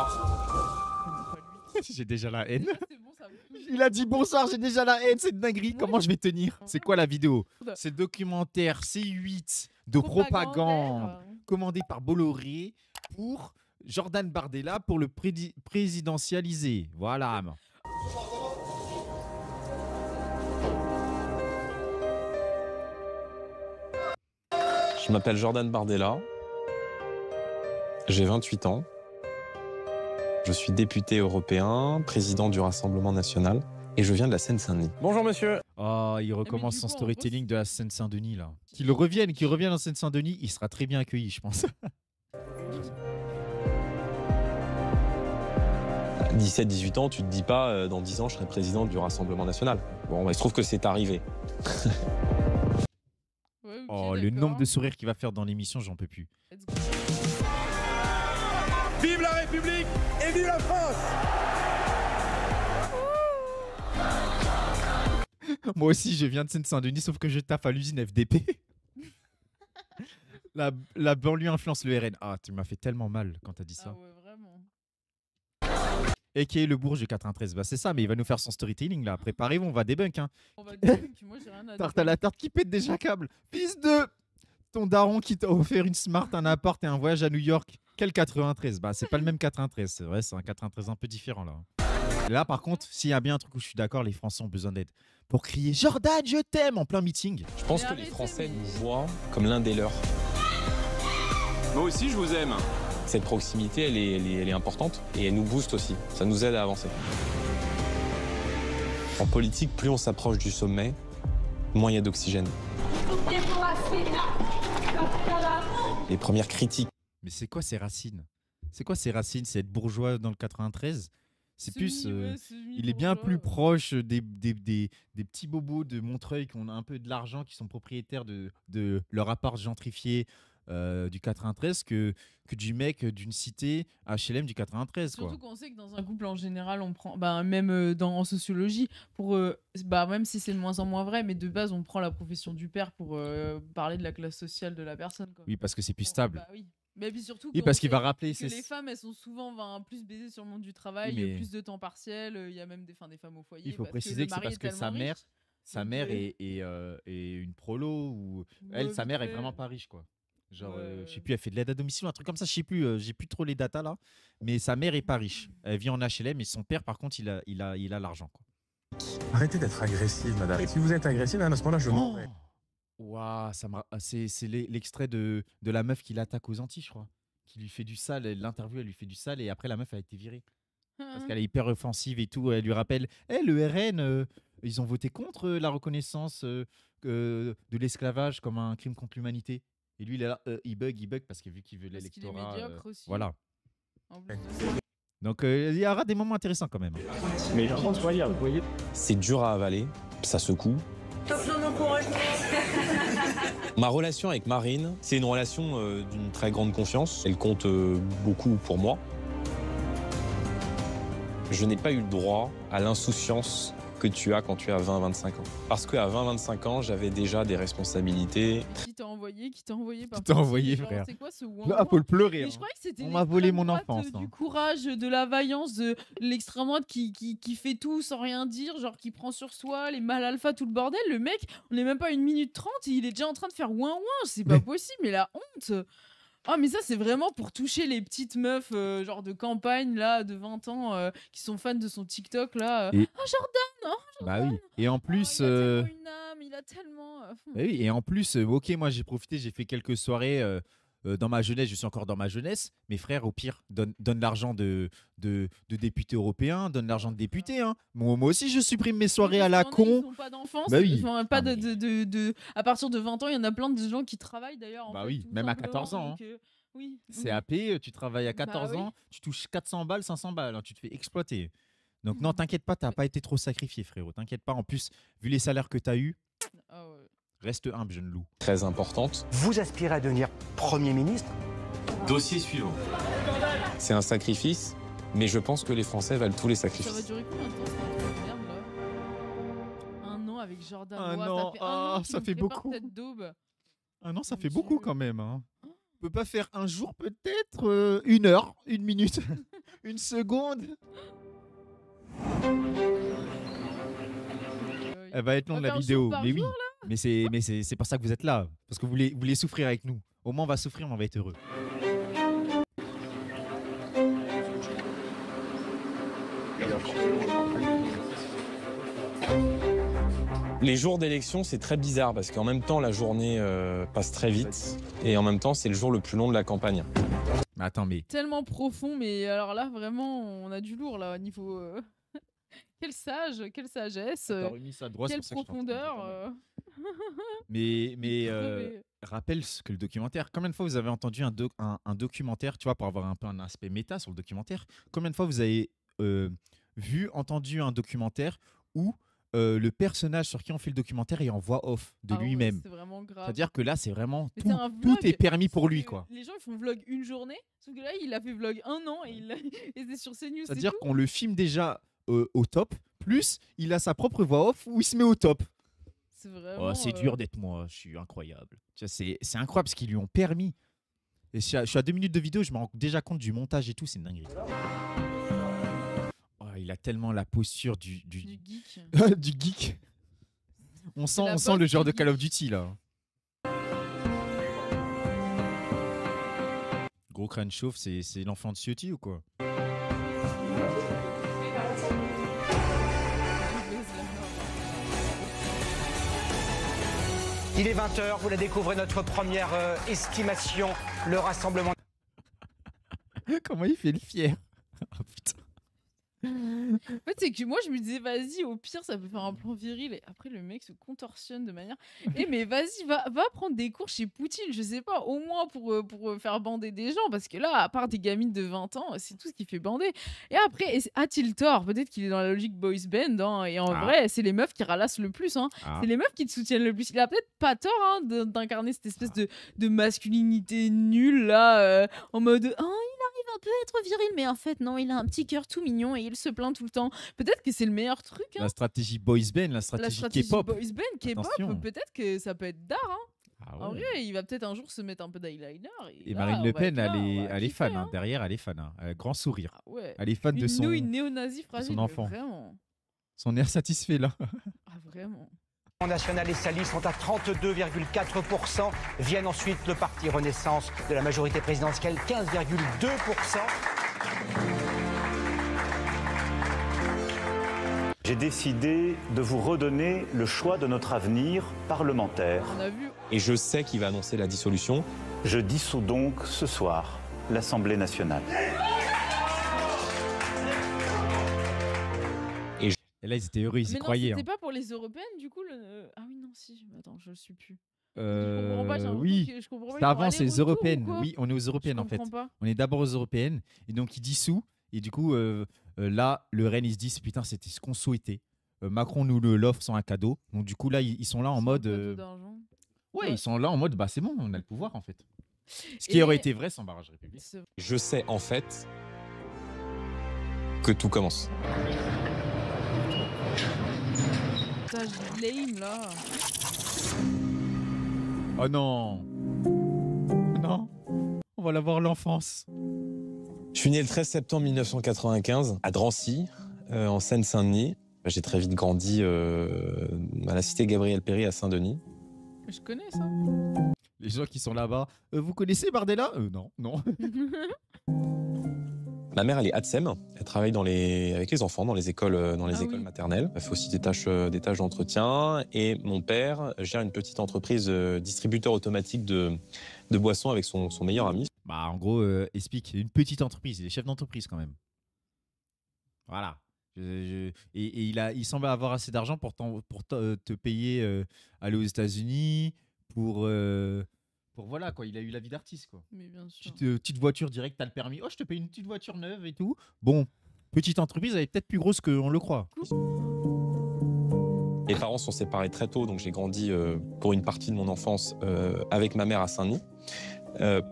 Bonsoir. J'ai déjà la haine. C'est bon, ça me touche. Il a dit bonsoir, j'ai déjà la haine, c'est de dinguerie. Ouais. Comment je vais tenir? C'est quoi la vidéo? Merde. C'est le documentaire C8 de propagande commandé par Bolloré pour Jordan Bardella pour le présidentialiser. Voilà. Je m'appelle Jordan Bardella, j'ai 28 ans, je suis député européen, président du Rassemblement national et je viens de la Seine-Saint-Denis. Bonjour monsieur. Oh, il recommence du son coup, en storytelling de la Seine-Saint-Denis là. Qu'il revienne en Seine-Saint-Denis, il sera très bien accueilli, je pense. 17-18 ans, tu te dis pas dans 10 ans je serai président du Rassemblement national. Bon, il se trouve que c'est arrivé. Ouais, ok, Oh, le d'accord. nombre de sourires qu'il va faire dans l'émission, j'en peux plus. Let's go. Vive la République et vive la France! Moi aussi, je viens de Seine-Saint-Denis, sauf que je taffe à l'usine FDP. La banlieue influence le RN. Ah, tu m'as fait tellement mal quand t'as dit Ah ça. ouais, vraiment. Et qui est le Bourges 93. Bah, c'est ça, mais il va nous faire son storytelling là. Préparez-vous, on va débunk. Hein. On va débunk, moi j'ai rien à Tarte à la tarte qui pète déjà câble. Fils de ton daron qui t'a offert une Smart, un appart et un voyage à New York. Quel 93? Bah, c'est pas le même 93, c'est vrai, c'est un 93 un peu différent là. Là, par contre, s'il y a bien un truc où je suis d'accord, les Français ont besoin d'aide. Pour crier Jordan, je t'aime en plein meeting. Je pense Mais que les arrêtez, Français mais- nous voient comme l'un des leurs. Moi aussi, je vous aime. Cette proximité, elle est importante et elle nous booste aussi. Ça nous aide à avancer. En politique, plus on s'approche du sommet, moins il y a d'oxygène. Les premières critiques. Mais c'est quoi ces racines? C'est quoi ces racines? C'est être bourgeois dans le 93? C'est plus. Il est bien plus proche des petits bobos de Montreuil qui ont un peu de l'argent, qui sont propriétaires de leur appart gentrifié du 93 que du mec d'une cité HLM du 93. Quoi. Surtout qu'on sait que dans un couple en général, on prend, bah, même en sociologie, pour, bah, même si c'est de moins en moins vrai, mais de base, on prend la profession du père pour parler de la classe sociale de la personne. Quoi. Oui, parce que c'est plus stable. Bah, oui. Mais puis surtout, Oui, qu'on parce qu'il va sait rappeler. que les femmes, elles sont souvent plus baisées sur le monde du travail, Oui, mais- plus de temps partiel, il y a même des femmes au foyer. Il faut parce préciser le que c'est mari parce est que sa tellement mère, riche. sa Donc, mère est une prolo ou elle, Ouais, sa vite mère est fait. vraiment pas riche quoi. Genre, Ouais. je sais plus, elle fait de l'aide à domicile, un truc comme ça, je sais plus, j'ai plus trop les datas là. Mais sa mère est pas riche. Elle vit en HLM et son père, par contre, il a l'argent quoi. Arrêtez d'être agressive, madame. Si vous êtes agressive, à ce moment-là, je m'en vais. Waouh, c'est l'extrait de la meuf qui l'attaque aux Antilles, je crois. Qui lui fait du sale, l'interview, elle lui fait du sale et après la meuf a été virée. Parce qu'elle est hyper offensive et tout. Elle lui rappelle, le RN, ils ont voté contre la reconnaissance de l'esclavage comme un crime contre l'humanité. Et lui, il est là, il bug parce que vu qu'il veut Parce qu'il est l'électorat. médiocre aussi. Voilà. En plus de ça. Donc il y aura des moments intéressants quand même. Mais j'entends soyez, vous voyez. C'est dur à avaler, ça secoue. Ma relation avec Marine, c'est une relation d'une très grande confiance. Elle compte beaucoup pour moi. Je n'ai pas eu le droit à l'insouciance que tu as quand tu as 20-25 ans. Parce qu'à 20-25 ans, j'avais déjà des responsabilités. Qui t'a envoyé par Qui t'a pitié, envoyé, genre, frère. C'est quoi ce Là, ouin faut le pleurer. Mais je croyais que c'était On m'a volé l'extrême mon droite, enfance, du hein. courage, de la vaillance, de l'extrême droite qui fait tout sans rien dire, genre qui prend sur soi, les mâles alpha, tout le bordel. Le mec, on n'est même pas à 1 minute 30, il est déjà en train de faire ouin ouin. C'est pas possible, mais la honte. Ah, mais ça, c'est vraiment pour toucher les petites meufs, genre de campagne, là, de 20 ans, qui sont fans de son TikTok, là. Et- Ah, Jordan, oh, Bah oui. Et en plus. il a tellement une âme, il a tellement. Bah oui, et en plus, ok, moi j'ai profité, j'ai fait quelques soirées dans ma jeunesse, je suis encore dans ma jeunesse. Mes frères, au pire, donne l'argent de députés européens, donne l'argent de députés. Hein. Moi aussi, je supprime mes soirées à la Ils con. n'ont pas d'enfance, Bah oui. enfin, pas Ah, de. À partir de 20 ans, il y en a plein de gens qui travaillent d'ailleurs. en Bah fait, oui, tout même à simplement, 14 ans, donc, oui. CAP, tu travailles à 14 Bah oui. ans, tu touches 400 balles, 500 balles, hein, tu te fais exploiter. Donc non, t'inquiète pas, t'as pas été trop sacrifié, frérot. T'inquiète pas. En plus, vu les salaires que t'as eu, Ah ouais. reste humble, jeune loup. Très importante. Vous aspirez à devenir Premier ministre? Dossier suivant. C'est un sacrifice, mais je pense que les Français valent tous les Ça va sacrifices. durer combien de temps cette intro de merde là? Un an avec Jordan. Un Ouah, an, ça fait un an qu'il ça nous fait prépare beaucoup. cette daube. Ah non, ça Mon fait beaucoup Dieu. quand même. Hein. On peut pas faire un jour, peut-être 1 heure, 1 minute. 1 Une seconde. Elle va être longue la vidéo, mais oui. Mais c'est pour ça que vous êtes là, parce que vous voulez souffrir avec nous. Au moins on va souffrir, mais on va être heureux. Les jours d'élection, c'est très bizarre parce qu'en même temps, la journée passe très vite et en même temps, c'est le jour le plus long de la campagne. Mais attends, mais... Tellement profond, mais alors là, vraiment, on a du lourd, là, niveau... Quel sage, quelle sagesse, quelle profondeur. Mais rappelle ce que le documentaire... Combien de fois vous avez entendu un documentaire, tu vois, pour avoir un peu un aspect méta sur le documentaire, combien de fois vous avez entendu un documentaire où le personnage sur qui on fait le documentaire est en voix off de lui-même. C'est vraiment grave. C'est-à-dire que là, c'est vraiment tout est permis pour lui, quoi. Les gens, ils font vlog une journée, sauf que là, il a fait vlog 1 an et c'est sur CNews. C'est-à-dire qu'on le filme déjà au top, plus il a sa propre voix off où il se met au top. C'est vraiment... c'est dur d'être moi, je suis incroyable. C'est incroyable ce qu'ils lui ont permis. Et je suis à 2 minutes de vidéo, je me rends déjà compte du montage et tout, c'est une dinguerie. Il a tellement la posture du geek. du geek. On sent le genre de Call of Duty là. Gros crâne chauve, c'est l'enfant de Ciotti ou quoi? Il est 20h, vous la découvrez, notre première estimation, le rassemblement. Comment il fait le fier? Oh putain. En fait, c'est que moi, je me disais, vas-y, au pire, ça peut faire un plan viril. Et après, le mec se contorsionne de manière. Mais vas-y, va prendre des cours chez Poutine, je sais pas, au moins pour faire bander des gens. Parce que là, à part des gamines de 20 ans, c'est tout ce qui fait bander. Et après, a-t-il tort? Peut-être qu'il est dans la logique boys band. Hein, et en vrai, c'est les meufs qui ralassent le plus. Hein. C'est les meufs qui te soutiennent le plus. Il a peut-être pas tort hein, d'incarner cette espèce de masculinité nulle, là, en mode. Oh, un peu être viril, mais en fait, non, il a un petit cœur tout mignon et il se plaint tout le temps. Peut-être que c'est le meilleur truc. Hein. La stratégie boys band, la stratégie K-pop. Boys band, K-pop, peut-être que ça peut être d'art. Hein. En vrai, il va peut-être un jour se mettre un peu d'eyeliner. Et Marine Le Pen, elle est fan. Hein. Derrière, elle est fan. Hein. Grand sourire. Elle est fan de son néo-nazi fragile, enfant. Vraiment. Son air satisfait, là. Vraiment. National et Sali sont à 32,4%. Viennent ensuite le parti Renaissance de la majorité présidentielle, 15,2%. J'ai décidé de vous redonner le choix de notre avenir parlementaire. On a vu. Et je sais qu'il va annoncer la dissolution. Je dissous donc ce soir l'Assemblée nationale. Et là, ils étaient heureux, ils y croyaient. C'était pas pour les européennes, du coup Ah oui, non, si. Attends, je le suis plus. Oui, c'est avant, c'est les européennes. Oui, on est aux européennes en fait. On est d'abord aux européennes. Et donc, ils dissouent. Et du coup, là, le RN, ils se disent putain, c'était ce qu'on souhaitait. Macron nous l'offre sans un cadeau. Donc, du coup, là, ils sont là en mode. Ouais, ils sont là en mode bah, c'est bon, on a le pouvoir en fait. Ce qui aurait été vrai sans barrage république. Je sais en fait que tout commence. Lame là. Oh non. Non. On va l'avoir l'enfance. Je suis né le 13 septembre 1995 à Drancy, en Seine-Saint-Denis. J'ai très vite grandi à la cité Gabriel-Péry à Saint-Denis. Je connais ça. Les gens qui sont là-bas, vous connaissez Bardella? Non. Ma mère, elle est ATSEM. Elle travaille avec les enfants dans les écoles, maternelles. Elle fait aussi des tâches d'entretien. Et mon père gère une petite entreprise distributeur automatique de boissons avec son meilleur ami. Bah, en gros, explique. Une petite entreprise. Il est chef d'entreprise quand même. Voilà. Et il semble avoir assez d'argent pour te payer aller aux États-Unis, pour voilà quoi, il a eu la vie d'artiste quoi. Mais bien sûr. Petite voiture directe, t'as le permis. Oh, je te paye une petite voiture neuve et tout. Bon, petite entreprise, elle est peut-être plus grosse qu'on le croit. Mes parents sont séparés très tôt, donc j'ai grandi pour une partie de mon enfance avec ma mère à Saint-Denis,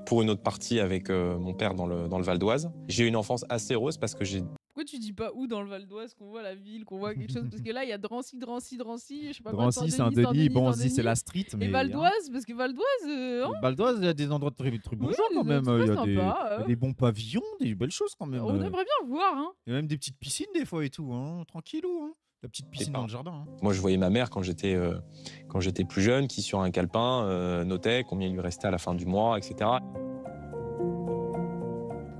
pour une autre partie avec mon père dans le Val d'Oise. J'ai eu une enfance assez heureuse parce que j'ai... Pourquoi tu dis pas où dans le Val d'Oise qu'on voit la ville, qu'on voit quelque chose? Parce que là, il y a Drancy, je sais pas quoi, Drancy, Saint-Denis, bon, on se dit c'est la street, mais. Et Val d'Oise, parce que Val d'Oise, Val d'Oise, il y a des endroits très bons gens quand même. Il y a des bons pavillons, des belles choses quand même. on aimerait bien voir, hein. Il y a même des petites piscines des fois et tout, hein, tranquillou. Hein. La petite piscine dans le jardin. Hein. Moi, je voyais ma mère quand j'étais plus jeune, qui sur un calepin notait combien il lui restait à la fin du mois, etc.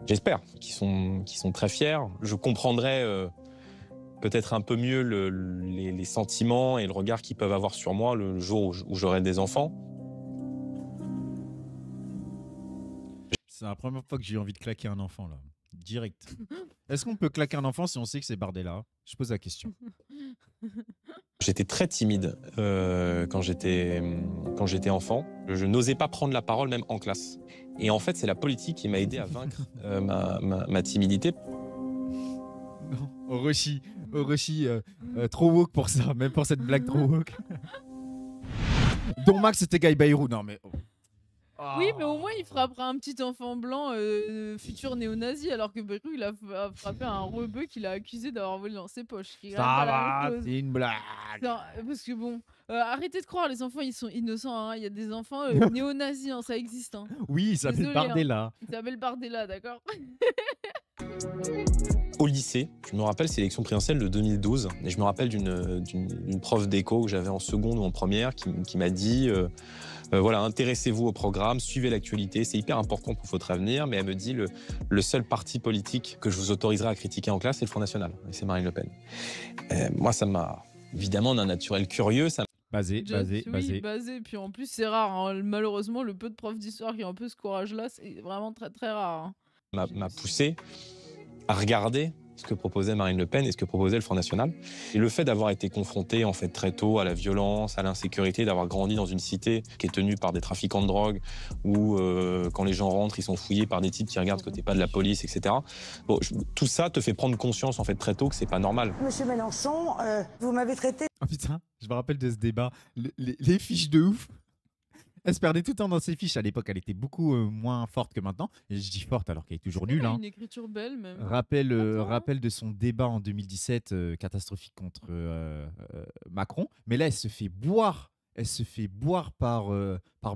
J'espère qu'ils sont très fiers. Je comprendrai peut-être un peu mieux les sentiments et le regard qu'ils peuvent avoir sur moi le jour où j'aurai des enfants. C'est la première fois que j'ai envie de claquer un enfant, là. Direct. Est-ce qu'on peut claquer un enfant si on sait que c'est Bardella? Je pose la question. J'étais très timide quand j'étais enfant. Je n'osais pas prendre la parole, même en classe. Et en fait, c'est la politique qui m'a aidé à vaincre ma timidité. Non, Orochi, trop woke pour ça, même pour cette blague trop woke. Don Max, c'était Guy Bayrou. Non, mais... Oh. Oui, mais au moins il frappera un petit enfant blanc futur néo-nazi, alors que Bayrou il a frappé un rebeu qu'il a accusé d'avoir volé dans ses poches. Ça va, c'est une blague. Non, parce que bon, arrêtez de croire, les enfants ils sont innocents. Hein. Il y a des enfants néo-nazis, hein, ça existe. Hein. Oui, ça s'appelle Bardella. Hein. Il s'appelle Bardella, d'accord. Au lycée, je me rappelle, c'est l'élection présidentielle de 2012, et je me rappelle d'une prof d'éco que j'avais en seconde ou en première qui m'a dit voilà, intéressez-vous au programme, suivez l'actualité, c'est hyper important pour votre avenir, mais elle me dit le seul parti politique que je vous autoriserai à critiquer en classe, c'est le Front National, et c'est Marine Le Pen. Moi, ça m'a évidemment d'un naturel curieux. Basé. Puis en plus, c'est rare. Hein. Malheureusement, le peu de profs d'histoire qui ont un peu ce courage-là, c'est vraiment très très rare. Hein. M'a poussé à regarder ce que proposait Marine Le Pen et ce que proposait le Front National. Et le fait d'avoir été confronté en fait très tôt à la violence, à l'insécurité, d'avoir grandi dans une cité qui est tenue par des trafiquants de drogue, où quand les gens rentrent, ils sont fouillés par des types qui regardent que t'es pas de la police, etc. Bon, tout ça te fait prendre conscience en fait très tôt que c'est pas normal. Monsieur Mélenchon, vous m'avez traité... Oh putain, je me rappelle de ce débat. Les fiches de ouf. Elle se perdait tout le temps dans ses fiches. À l'époque, elle était beaucoup moins forte que maintenant. Et je dis forte alors qu'elle est toujours nulle. Hein. Une écriture belle, même. Rappel de son débat en 2017, catastrophique contre Macron. Mais là, elle se fait boire. Elle se fait boire par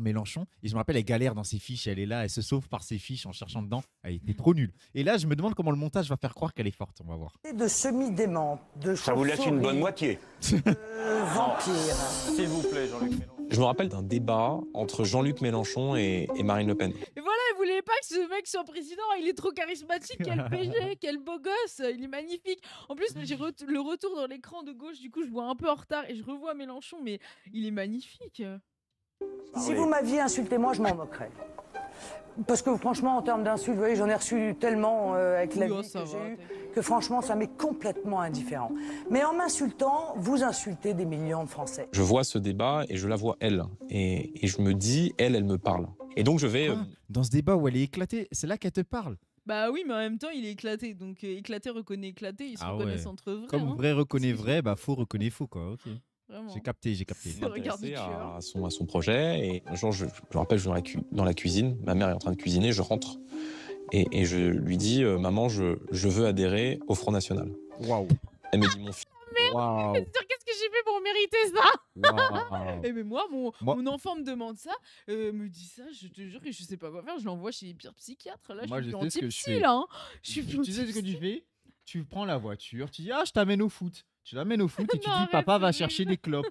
Mélenchon. Et je me rappelle, elle galère dans ses fiches. Elle est là, elle se sauve par ses fiches en cherchant dedans. Elle était trop nulle. Et là, je me demande comment le montage va faire croire qu'elle est forte. On va voir. De semi-dément, de Ça vous laisse une bonne moitié. Vampire. S'il vous plaît, Jean-Luc Mélenchon. Je me rappelle d'un débat entre Jean-Luc Mélenchon et Marine Le Pen. Et voilà, elle voulait pas que ce mec soit président. Il est trop charismatique. Quel PG, quel beau gosse. Il est magnifique. En plus, j'ai le retour dans l'écran de gauche. Du coup, je vois un peu en retard et je revois Mélenchon, mais il est magnifique. Si vous m'aviez insulté, moi, je m'en moquerais. Parce que franchement, en termes d'insultes, vous voyez, j'en ai reçu tellement avec la vie que j'ai eue, que franchement, ça m'est complètement indifférent. Mais en m'insultant, vous insultez des millions de Français. Je vois ce débat et je la vois elle. Et je me dis, elle me parle. Et donc je vais... Dans ce débat où elle est éclatée, c'est là qu'elle te parle. Bah oui, mais en même temps, il est éclaté. Donc éclaté reconnaît éclaté. Ils se reconnaissent entre eux. Comme hein. vrai reconnaît vrai, bah faux reconnaît faux, quoi. Ok. Vraiment. J'ai capté. Intéressé à son projet. Et un jour, je me rappelle, je suis dans la cuisine. Ma mère est en train de cuisiner. Je rentre et je lui dis, maman, je veux adhérer au Front National. Waouh. Elle me dit, mon fils. Waouh. Qu'est-ce que j'ai fait pour mériter ça? Wow. Et mais moi, mon enfant me demande ça, me dit ça, je te jure que je sais pas quoi faire. Je l'envoie chez les pires psychiatres. Là, Moi, je suis sais ce que je anti-psy, fais. là. Hein. Tu sais ce que tu fais? Tu prends la voiture, tu dis je t'amène au foot. Tu l'amènes au foot et tu dis papa va chercher des clopes.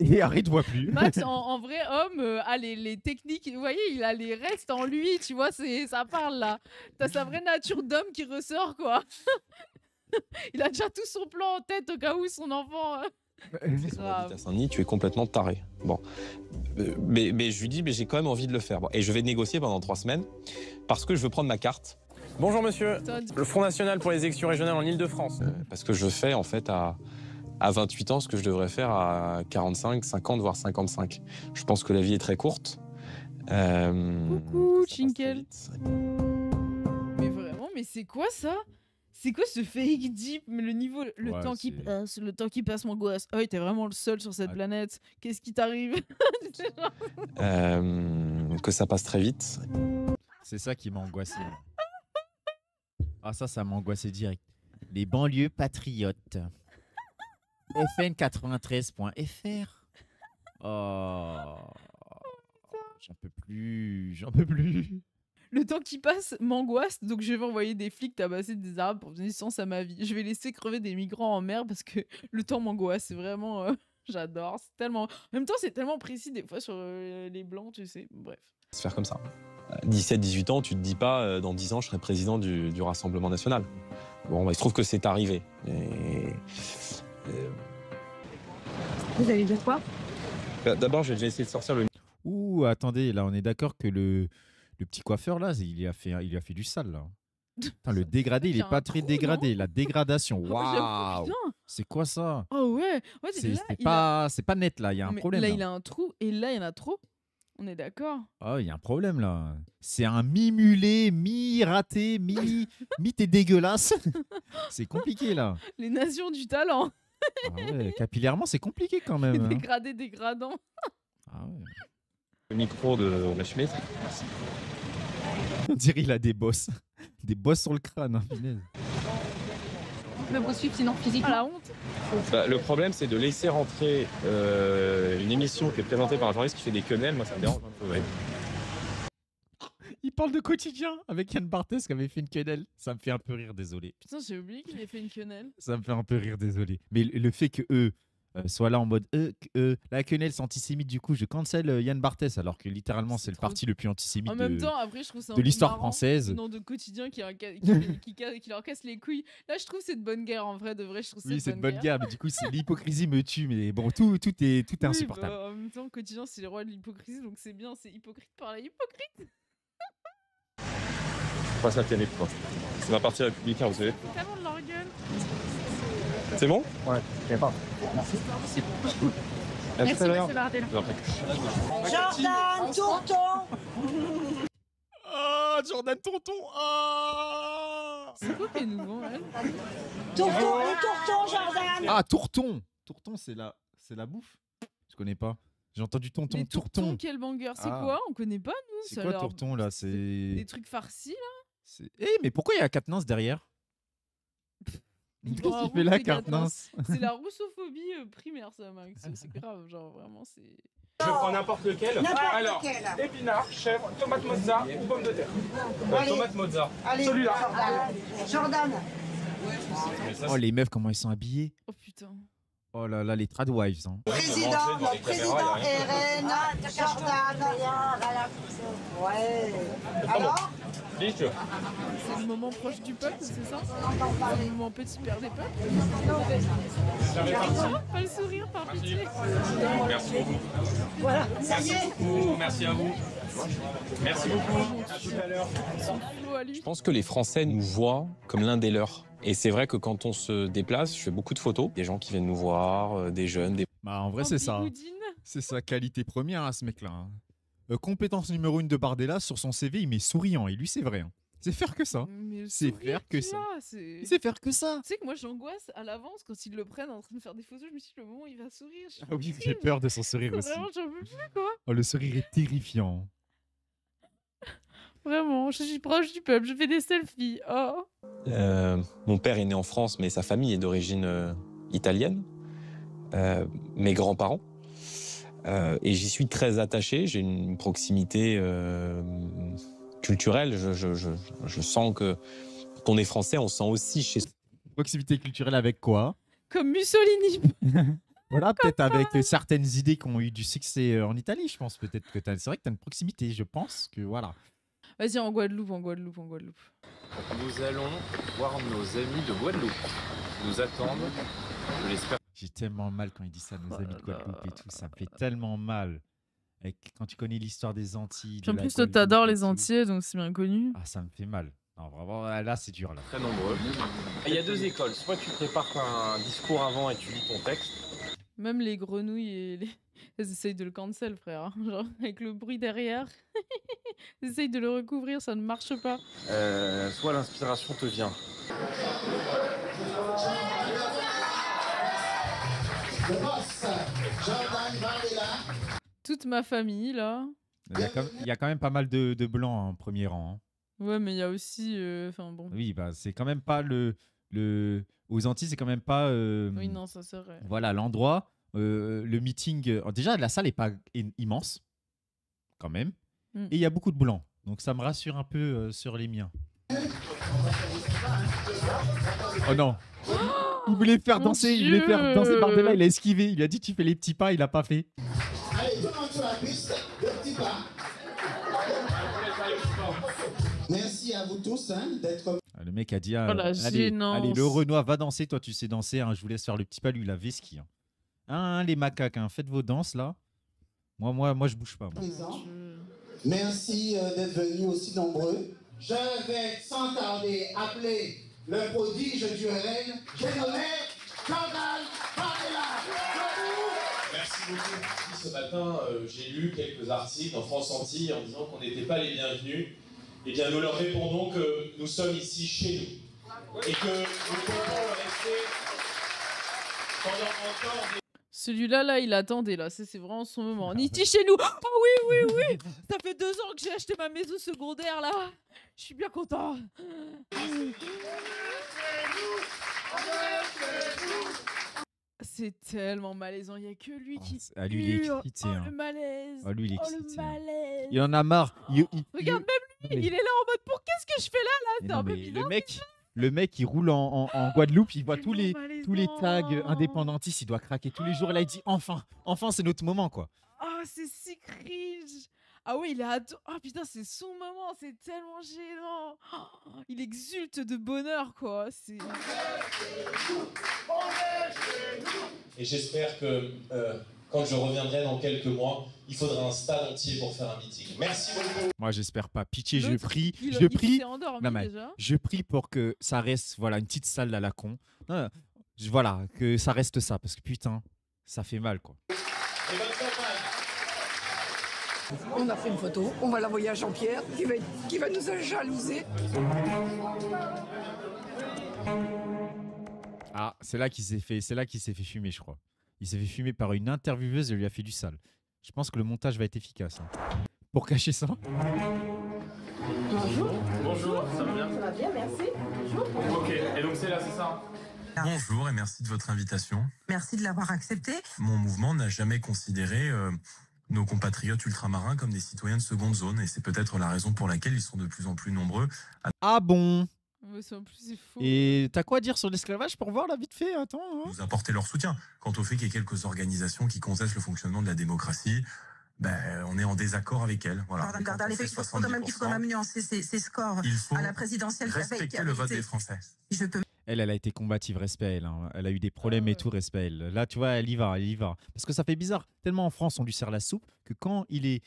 Et Harry te voit plus. Max, en vrai homme, a les techniques, vous voyez, il a les restes en lui, tu vois, ça parle là. T'as sa vraie nature d'homme qui ressort, quoi. Il a déjà tout son plan en tête au cas où son enfant... à Saint-Denis, tu es complètement taré. Bon, mais je lui dis, mais j'ai quand même envie de le faire. Bon, et je vais négocier pendant 3 semaines parce que je veux prendre ma carte. Bonjour monsieur, le Front National pour les élections régionales en Ile-de-France. Parce que je fais en fait à 28 ans ce que je devrais faire à 45, 50, voire 55. Je pense que la vie est très courte. Coucou, Chinkel. Mais vraiment, mais c'est quoi ça? C'est quoi ce fake deep? Mais le niveau, le temps qui passe, mon gosse. Oh, t'es vraiment le seul sur cette planète. Qu'est-ce qui t'arrive? Que ça passe très vite. C'est ça qui m'a angoissé. Ah ça m'a angoissé direct. Les banlieues patriotes. fn93.fr. Oh. J'en peux plus. J'en peux plus. Le temps qui passe m'angoisse, donc je vais envoyer des flics tabasser des Arabes pour donner sens à ma vie. Je vais laisser crever des migrants en mer parce que le temps m'angoisse. C'est vraiment... j'adore. C'est tellement... En même temps, c'est tellement précis des fois sur les blancs, tu sais. Bref. Se faire comme ça. 17-18 ans, tu te dis pas, dans 10 ans, je serai président du Rassemblement National. Bon, bah, il se trouve que c'est arrivé. Vous allez dire quoi? D'abord, j'ai déjà essayé de sortir le... Ouh, attendez, là, on est d'accord que le petit coiffeur, là, il a fait du sale, là. Putain, le dégradé, il est pas très dégradé. La dégradation, waouh! C'est quoi ça? Oh ouais, c'est pas net, là, il y a un problème. Là, il a un trou, et là, il y en a trop. On est d'accord? Oh, il y a un problème, là. C'est un mi-mulé, mi-raté, mi-t'es dégueulasse. C'est compliqué, là. Les nations du talent. Ah ouais, capillairement, c'est compliqué, quand même. Dégradé, dégradant. Ah ouais. Le micro de la fumée. On dirait qu'il a des bosses. Des bosses sur le crâne, hein, punaise. Je vais vous suivre sinon physiquement. Ah, la honte. Bah, le problème, c'est de laisser rentrer une émission qui est présentée par un journaliste qui fait des quenelles. Moi, ça me dérange un peu. Ouais. Il parle de quotidien avec Yann Barthès qui avait fait une quenelle. Ça me fait un peu rire, désolé. Putain, j'ai oublié qu'il ait fait une quenelle. Ça me fait un peu rire, désolé. Mais le fait que eux soient là en mode la quenelle c'est antisémite, du coup je cancel Yann Barthès, alors que littéralement c'est le parti le plus antisémite en même temps, après, je trouve ça de l'histoire marrant, française. Le nom de quotidien qui leur casse les couilles. Là, je trouve c'est de bonne guerre en vrai, de vrai. Je trouve oui, c'est de bonne guerre, mais du coup c'est l'hypocrisie me tue. Mais bon, tout est oui, insupportable. Bah, en même temps, quotidien c'est le roi de l'hypocrisie, donc c'est bien, c'est hypocrite par la hypocrite. Je passe la télé, quoi. C'est ma partie républicaine, vous savez. C'est tellement de leur gueule. C'est bon? Ouais, je sais pas. Merci. À tout à l'heure. Jordan, Tourton. Ah, Jordan Tonton. Ah, c'est quoi qui est nouveau, elle? Tourton, le Tourton, Jordan. Ah, Tourton. Tourton, c'est la bouffe. Je connais pas. J'ai entendu Tonton. Les Tourton, quel banger. C'est quoi? On connaît pas, nous. C'est quoi Tourton, là? C'est des trucs farcis, là? mais pourquoi il y a Katniss derrière? Qu'est-ce qu'il fait là, Katniss? C'est la russophobie primaire, ça, Max. C'est grave, genre vraiment, c'est... Je prends n'importe lequel. Alors, épinard, chèvre, tomate mozza ou pomme de terre. Tomate mozza. Allez, celui-là. Jordan. Oh, les meufs, comment ils sont habillés. Oh putain. Oh là là, les tradwives. Hein. Président et reine, Jordan. Ouais. Alors? C'est le moment proche du peuple, c'est ça? C'est le moment petit père des peuples? Pas le sourire, par pitié. Merci beaucoup. Voilà, ça y est. Merci à vous. Merci beaucoup. À tout à l'heure. Je pense que les Français nous voient comme l'un des leurs. Et c'est vrai que quand on se déplace, je fais beaucoup de photos. Des gens qui viennent nous voir, des jeunes. Bah, en vrai, c'est ça. C'est sa qualité première à ce mec-là. Hein. Compétence numéro 1 de Bardella, sur son CV, il met souriant. Et lui, c'est vrai. Hein. C'est faire que ça. C'est faire que ça. C'est faire que ça. Tu sais que moi, j'angoisse à l'avance quand ils le prennent en train de faire des photos. Je me suis dit, le moment où il va sourire. Ah oui, j'ai peur de son sourire aussi. Vraiment, j'en peux plus, quoi. Oh, le sourire est terrifiant. Vraiment, je suis proche du peuple. Je fais des selfies. Oh. Mon père est né en France, mais sa famille est d'origine italienne. Mes grands-parents. Et j'y suis très attaché. J'ai une proximité culturelle. Je sens que quand on est français, on sent aussi chez... Proximité culturelle avec quoi? Comme Mussolini. Voilà, peut-être avec certaines idées qui ont eu du succès en Italie, je pense. Peut-être que c'est vrai que tu as une proximité. Je pense que voilà. Vas-y, en Guadeloupe. Nous allons voir nos amis de Guadeloupe. Nous attendent. Je l'espère. J'ai tellement mal quand il dit ça, nos amis de Guadeloupe et tout. Ça me fait tellement mal. Et quand tu connais l'histoire des Antilles. En plus, toi, t'adores les Antillais, donc c'est bien connu. Ah, ça me fait mal. Non, vraiment, là, c'est dur. Là. Très nombreux. Il y a deux écoles. Soit tu prépares un discours avant et tu lis ton texte. Même les grenouilles et les... Elles essayent de le cancel, frère. Genre, avec le bruit derrière. Elles essayent de le recouvrir, ça ne marche pas. Soit l'inspiration te vient. Toute ma famille, là. Il y a quand même pas mal de blancs en premier rang. Hein. Ouais, mais il y a aussi... Enfin, bon. Oui, bah, c'est quand même pas le aux Antilles, c'est quand même pas. Oui, non, ça c'est vrai. Voilà, l'endroit, le meeting. Déjà, la salle n'est pas immense, quand même. Et il y a beaucoup de blancs. Donc ça me rassure un peu sur les miens. Oh non! Il voulait faire danser, Bardella, il a esquivé. Il a dit tu fais les petits pas, il a pas fait. Allez, demande sur la piste, le petit pas. Merci à vous tous d'être... Le mec a dit allez, le Renoir va danser, toi tu sais danser, je vous laisse faire le petit pas, lui il avait ski. Les macaques, faites vos danses là. Moi je bouge pas. Merci d'être venus aussi nombreux. Je vais sans tarder appeler le prodige du RN, j'ai nommé Jordan Bardella. Merci beaucoup. Ce matin, j'ai lu quelques articles en France Antilles en disant qu'on n'était pas les bienvenus. Eh bien, nous leur répondons que nous sommes ici chez nous et que nous pouvons rester pendant encore des... Celui-là, il attendait, là. C'est vraiment son moment. On est chez nous. Oh oui. Ça fait 2 ans que j'ai acheté ma maison secondaire, là. Je suis bien content. C'est tellement malaisant. Il n'y a que lui qui... lui, il est excité. le malaise. Lui, il est excité. Le malaise. Il en a marre. Regarde, même lui, il est là en mode pour qu'est-ce que je fais là non, mais le mec, il roule en Guadeloupe, il voit tous les tags indépendantistes, il doit craquer tous les jours. Là, il dit enfin, c'est notre moment, quoi. Ah, c'est si cringe. Ah oui, il a oh putain, c'est son moment, c'est tellement gênant. Oh, il exulte de bonheur, quoi. Et j'espère que quand je reviendrai dans quelques mois, il faudra un stade entier pour faire un meeting. Merci beaucoup. Moi, j'espère pas. Pitié, je prie. Je prie pour que ça reste une petite salle à la con. Non, voilà, que ça reste ça, parce que putain, ça fait mal, quoi. On a fait une photo, on va l'envoyer à Jean-Pierre qui va nous jalouser. Ah, c'est là qu'il s'est fait fumer, je crois. Il s'est fait fumer par une intervieweuse et lui a fait du sale. Je pense que le montage va être efficace. Pour cacher ça. Bonjour. Bonjour, ça va bien? Ça va bien, merci. Bonjour. Ok, et donc c'est là, c'est ça? Bonjour et merci de votre invitation. Merci de l'avoir accepté. Mon mouvement n'a jamais considéré nos compatriotes ultramarins comme des citoyens de seconde zone et c'est peut-être la raison pour laquelle ils sont de plus en plus nombreux. Ah bon? Mais en plus, c'est faux. Et t'as quoi à dire sur l'esclavage pour voir là vite fait? Attends. Vous apportez leur soutien. Quant au fait qu'il y ait quelques organisations qui contestent le fonctionnement de la démocratie, on est en désaccord avec elles. Voilà. Il faut quand même nuancer ces scores à la présidentielle. Respecter le vote des Français. Si je peux... Elle a été combative, respect à elle. Elle a eu des problèmes et tout, respect à elle. Là, tu vois, elle y va. Parce que ça fait bizarre. Tellement en France, on lui sert la soupe que quand il est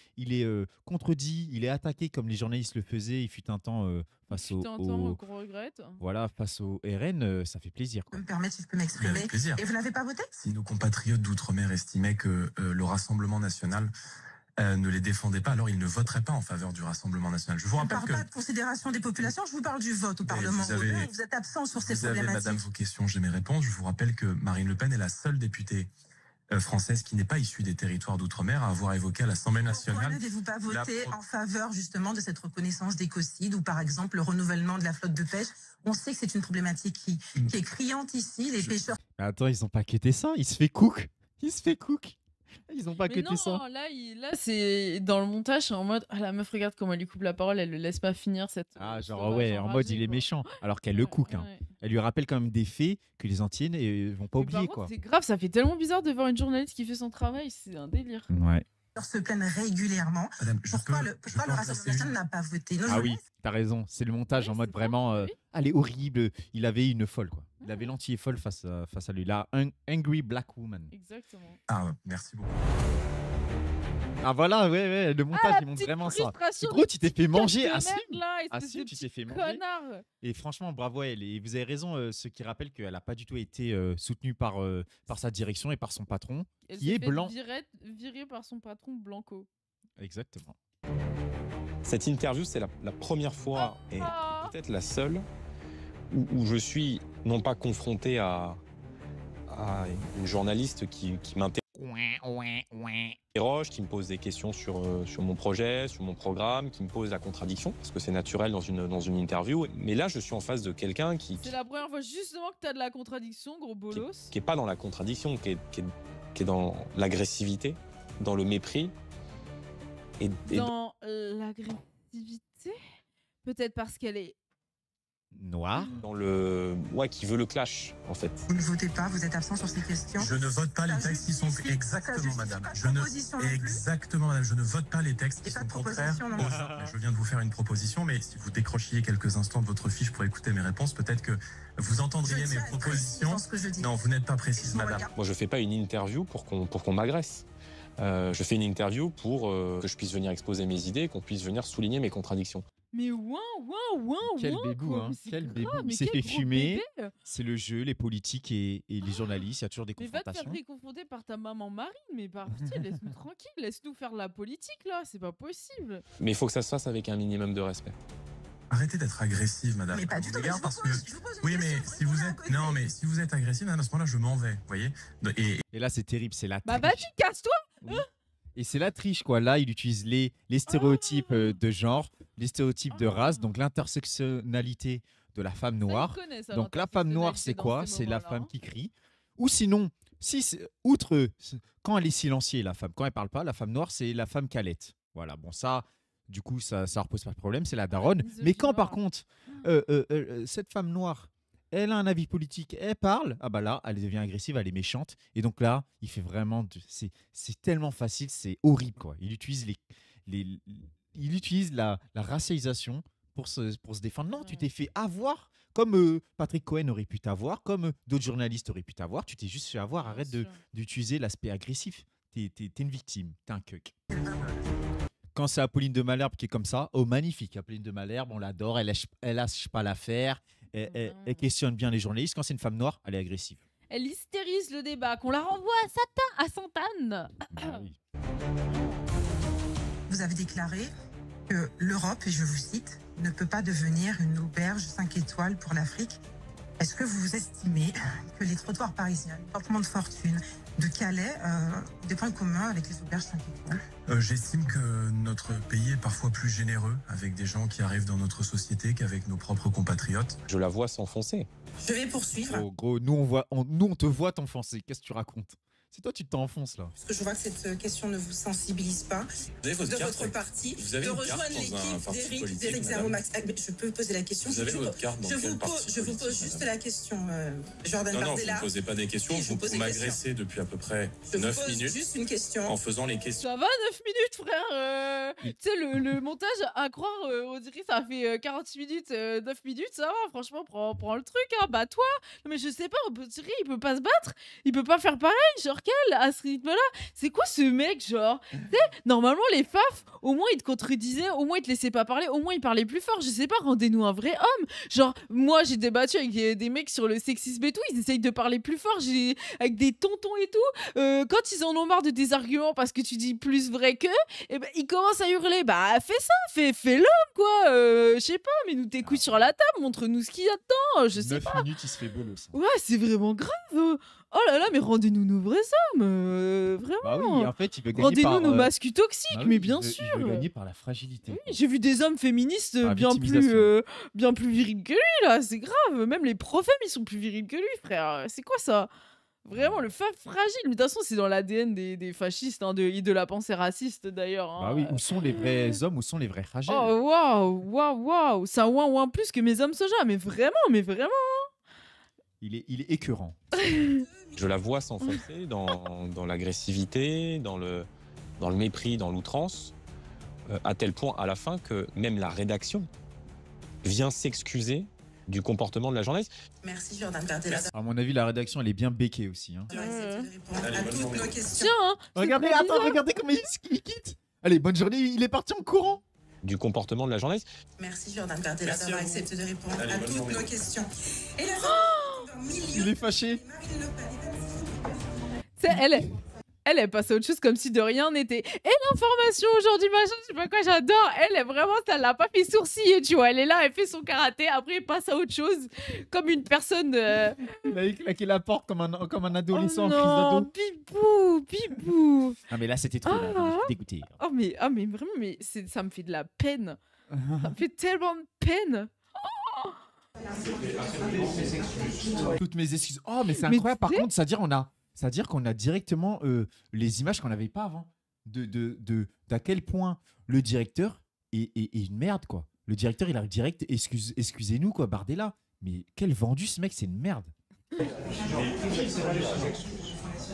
contredit, il est attaqué comme les journalistes le faisaient, il fut un temps face au qu'on regrette. Voilà, face au RN, ça fait plaisir. Je peux me permettre, si je peux m'exprimer. Avec plaisir. Et vous n'avez pas voté? Si nos compatriotes d'outre-mer estimaient que le Rassemblement national ne les défendait pas, alors ils ne voteraient pas en faveur du Rassemblement national. Je vous rappelle que... Je ne parle pas de considération des populations, je vous parle du vote au Parlement. Vous êtes absent sur ces problématiques. Vous avez, madame, vos questions, j'ai mes réponses. Je vous rappelle que Marine Le Pen est la seule députée française qui n'est pas issue des territoires d'outre-mer à avoir évoqué à l'Assemblée nationale... Pourquoi n'avez-vous pas voté en faveur justement de cette reconnaissance d'écocide ou par exemple le renouvellement de la flotte de pêche? On sait que c'est une problématique qui est criante ici, les pêcheurs... Attends, ils n'ont pas quitté ça, il se fait cook. Ils n'ont pas quitté ça. Là c'est dans le montage, c'est en mode la meuf, regarde comment elle lui coupe la parole, elle le laisse pas finir cette. En mode il est méchant, alors qu'elle le cook. Elle lui rappelle quand même des faits que les Antillais ne vont pas oublier, quoi. C'est grave, ça fait tellement bizarre de voir une journaliste qui fait son travail, c'est un délire. Ouais. Se plaignent régulièrement. Madame, pourquoi le Rassemblement national n'a pas voté? Ah oui, t'as raison, c'est le montage en mode vraiment elle est horrible, il avait une folle, quoi. Il avait l'antillais folle face à lui, là, un angry black woman. Exactement. Ah, merci beaucoup. Ah voilà, ouais, le montage il montre vraiment ça. Gros, tu t'es fait manger, assume, tu t'es fait manger. Et franchement, bravo à elle. Et vous avez raison, ceux qui rappellent qu'elle n'a pas du tout été soutenue par sa direction et par son patron, qui est blanc. Virée par son patron Blanco. Exactement. Cette interview, c'est la première fois et peut-être la seule où je suis non pas confronté à une journaliste qui m'intéresse. Roche, qui me pose des questions sur mon projet, sur mon programme, qui me pose la contradiction, parce que c'est naturel dans une interview. Mais là, je suis en face de quelqu'un qui... C'est la première fois justement que t'as de la contradiction, gros bolos. Qui est pas dans la contradiction, qui est dans l'agressivité, dans le mépris. Dans l'agressivité? Peut-être parce qu'elle est... Noir. Dans le... Ouais, qui veut le clash, en fait. Vous ne votez pas, vous êtes absent sur ces questions. Je ne vote pas les textes qui sont... Exactement, madame. Exactement, madame. Je ne vote pas les textes qui sont contraires aux ordres. Je viens de vous faire une proposition, mais si vous décrochiez quelques instants de votre fiche pour écouter mes réponses, peut-être que vous entendriez mes propositions. Non, vous n'êtes pas précise, madame. Moi, je fais pas une interview pour qu'on m'agresse. Je fais une interview pour que je puisse venir exposer mes idées et qu'on puisse venir souligner mes contradictions. Mais Quel bébou, hein. Quel bébou. Il s'est fait fumer. C'est le jeu, les politiques et les journalistes. Il y a toujours des confrontations. Mais va te faire confronter par ta maman Marine, mais par pitié, laisse-nous tranquille, laisse-nous faire de la politique là, c'est pas possible. Mais il faut que ça se fasse avec un minimum de respect. Arrêtez d'être agressive, madame. Mais pas du tout. Parce que... Oui, mais si vous êtes... Non, mais si vous êtes agressive, à ce moment-là, je m'en vais, vous voyez. Et là, c'est terrible, c'est la... Bah vas-y, casse-toi. Oui. Et c'est la triche, quoi. Là, il utilise les stéréotypes de genre, les stéréotypes de race, donc l'intersectionnalité de la femme noire. Donc la femme noire, c'est quoi? C'est la femme qui crie. Ou sinon, outre quand elle est silenciée, la femme, quand elle parle pas, la femme noire, c'est la femme calette. Voilà, bon, ça, du coup, ça repose pas de problème, c'est la daronne. Mais quand, par contre, cette femme noire, elle a un avis politique, elle parle, ah bah là, elle devient agressive, elle est méchante. Et donc là, il fait vraiment... C'est tellement facile, c'est horrible, quoi. Il utilise, il utilise la racialisation pour se défendre. Non, tu t'es fait avoir, comme Patrick Cohen aurait pu t'avoir, comme d'autres journalistes auraient pu t'avoir. Tu t'es juste fait avoir. Arrête d'utiliser l'aspect agressif. T'es une victime, t'es un cuck. Quand c'est Apolline de Malherbe qui est comme ça, oh magnifique, Apolline de Malherbe, on l'adore, elle lâche pas l'affaire. Elle questionne bien les journalistes. Quand c'est une femme noire, elle est agressive. Elle hystérise le débat, qu'on la renvoie à Sainte-Anne. Bah oui. Vous avez déclaré que l'Europe, et je vous cite, ne peut pas devenir une auberge 5 étoiles pour l'Afrique. Est-ce que vous estimez que les trottoirs parisiens, les portements de fortune de Calais, des points communs avec les auberges 5 étoiles? J'estime que notre pays est parfois plus généreux avec des gens qui arrivent dans notre société qu'avec nos propres compatriotes. Je la vois s'enfoncer. Je vais poursuivre. Oh, gros, nous on te voit t'enfoncer. Qu'est-ce que tu racontes? C'est toi, tu t'enfonces là. Parce que je vois que cette question ne vous sensibilise pas. Vous avez votre carte, votre parti, vous avez de une carte rejoindre l'équipe d'Éric Zermatt. Je peux poser la question. Vous avez votre carte dans quel parti Je vous pose juste la question, Jordan Bardella. Non, vous ne posez pas des questions. Vous m'agressez depuis à peu près 9 minutes. Juste une question. En faisant les questions. Ça va, 9 minutes, frère. Tu sais, le montage, à croire, on dirait ça fait 46 minutes, 9 minutes, ça va. Franchement, prends le truc, hein, bats-toi. Non, mais je sais pas, Thierry, il peut pas se battre. Il peut pas faire pareil. Genre, à ce rythme-là, c'est quoi ce mec, genre? Tu sais, normalement, les faf, au moins, ils te contredisaient, au moins, ils te laissaient pas parler, au moins, ils parlaient plus fort. Je sais pas, rendez-nous un vrai homme. Genre, moi, j'ai débattu avec des mecs sur le sexisme et tout, ils essayent de parler plus fort, avec des tontons et tout. Quand ils en ont marre de tes arguments parce que tu dis plus vrai qu'eux, et ben, ils commencent à hurler. Bah, fais ça, fais l'homme, quoi. Je sais pas, mets-nous tes couilles sur la table, montre-nous ce qu'il y a dedans. Je sais pas. 9 minutes, il se fait bolos. Ouais, c'est vraiment grave. Oh là là, mais rendez-nous nos vrais hommes, vraiment. Bah oui, en fait, il veut gagner rendez-nous nos masques toxiques, bah oui, mais bien sûr. Il veut gagner par la fragilité. Oui, j'ai vu des hommes féministes bien plus virils que lui, là. C'est grave. Même les profèmes, ils sont plus virils que lui, frère. C'est quoi ça? Vraiment, le femme fragile. Mais de toute façon, c'est dans l'ADN des fascistes, hein, et de la pensée raciste, d'ailleurs. Hein. Bah oui, où sont les vrais hommes, où sont les vrais fragiles? Oh, waouh. C'est un ouin plus que mes hommes soja. Mais vraiment. Il est écœurant. Je la vois s'enfoncer dans l'agressivité, dans le mépris, dans l'outrance, à tel point à la fin que même la rédaction vient s'excuser du comportement de la journaliste. Merci Jordan Bardella. À mon avis, la rédaction, elle est bien béquée aussi. Hein. Je vais essayer de répondre à toutes nos questions. Tiens, regardez comment il quitte. Allez, bonne journée, il est parti en courant. Du comportement de la journaliste. Merci Jordan Bardella d'avoir accepté de répondre à toutes nos questions. Et il est fâché. elle passe à autre chose comme si de rien n'était. Et l'information aujourd'hui, machin, je sais pas quoi, j'adore. Elle, vraiment, ça l'a pas fait sourciller, tu vois. Elle est là, elle fait son karaté, après, elle passe à autre chose, comme une personne. Il a claqué la porte comme un adolescent en crise non, d'ado. pipou. Ah, mais là, c'était trop. Là, je suis dégoûté. Oh, mais vraiment, mais ça me fait de la peine. Ça me fait tellement de peine. Toutes mes excuses. Oh, mais c'est incroyable. Par contre, c'est-à-dire qu'on a directement les images qu'on n'avait pas avant. D'à quel point le directeur est une merde, quoi. Le directeur, il arrive direct. Excusez-nous, quoi, Bardella. Mais quel vendu, ce mec, c'est une merde.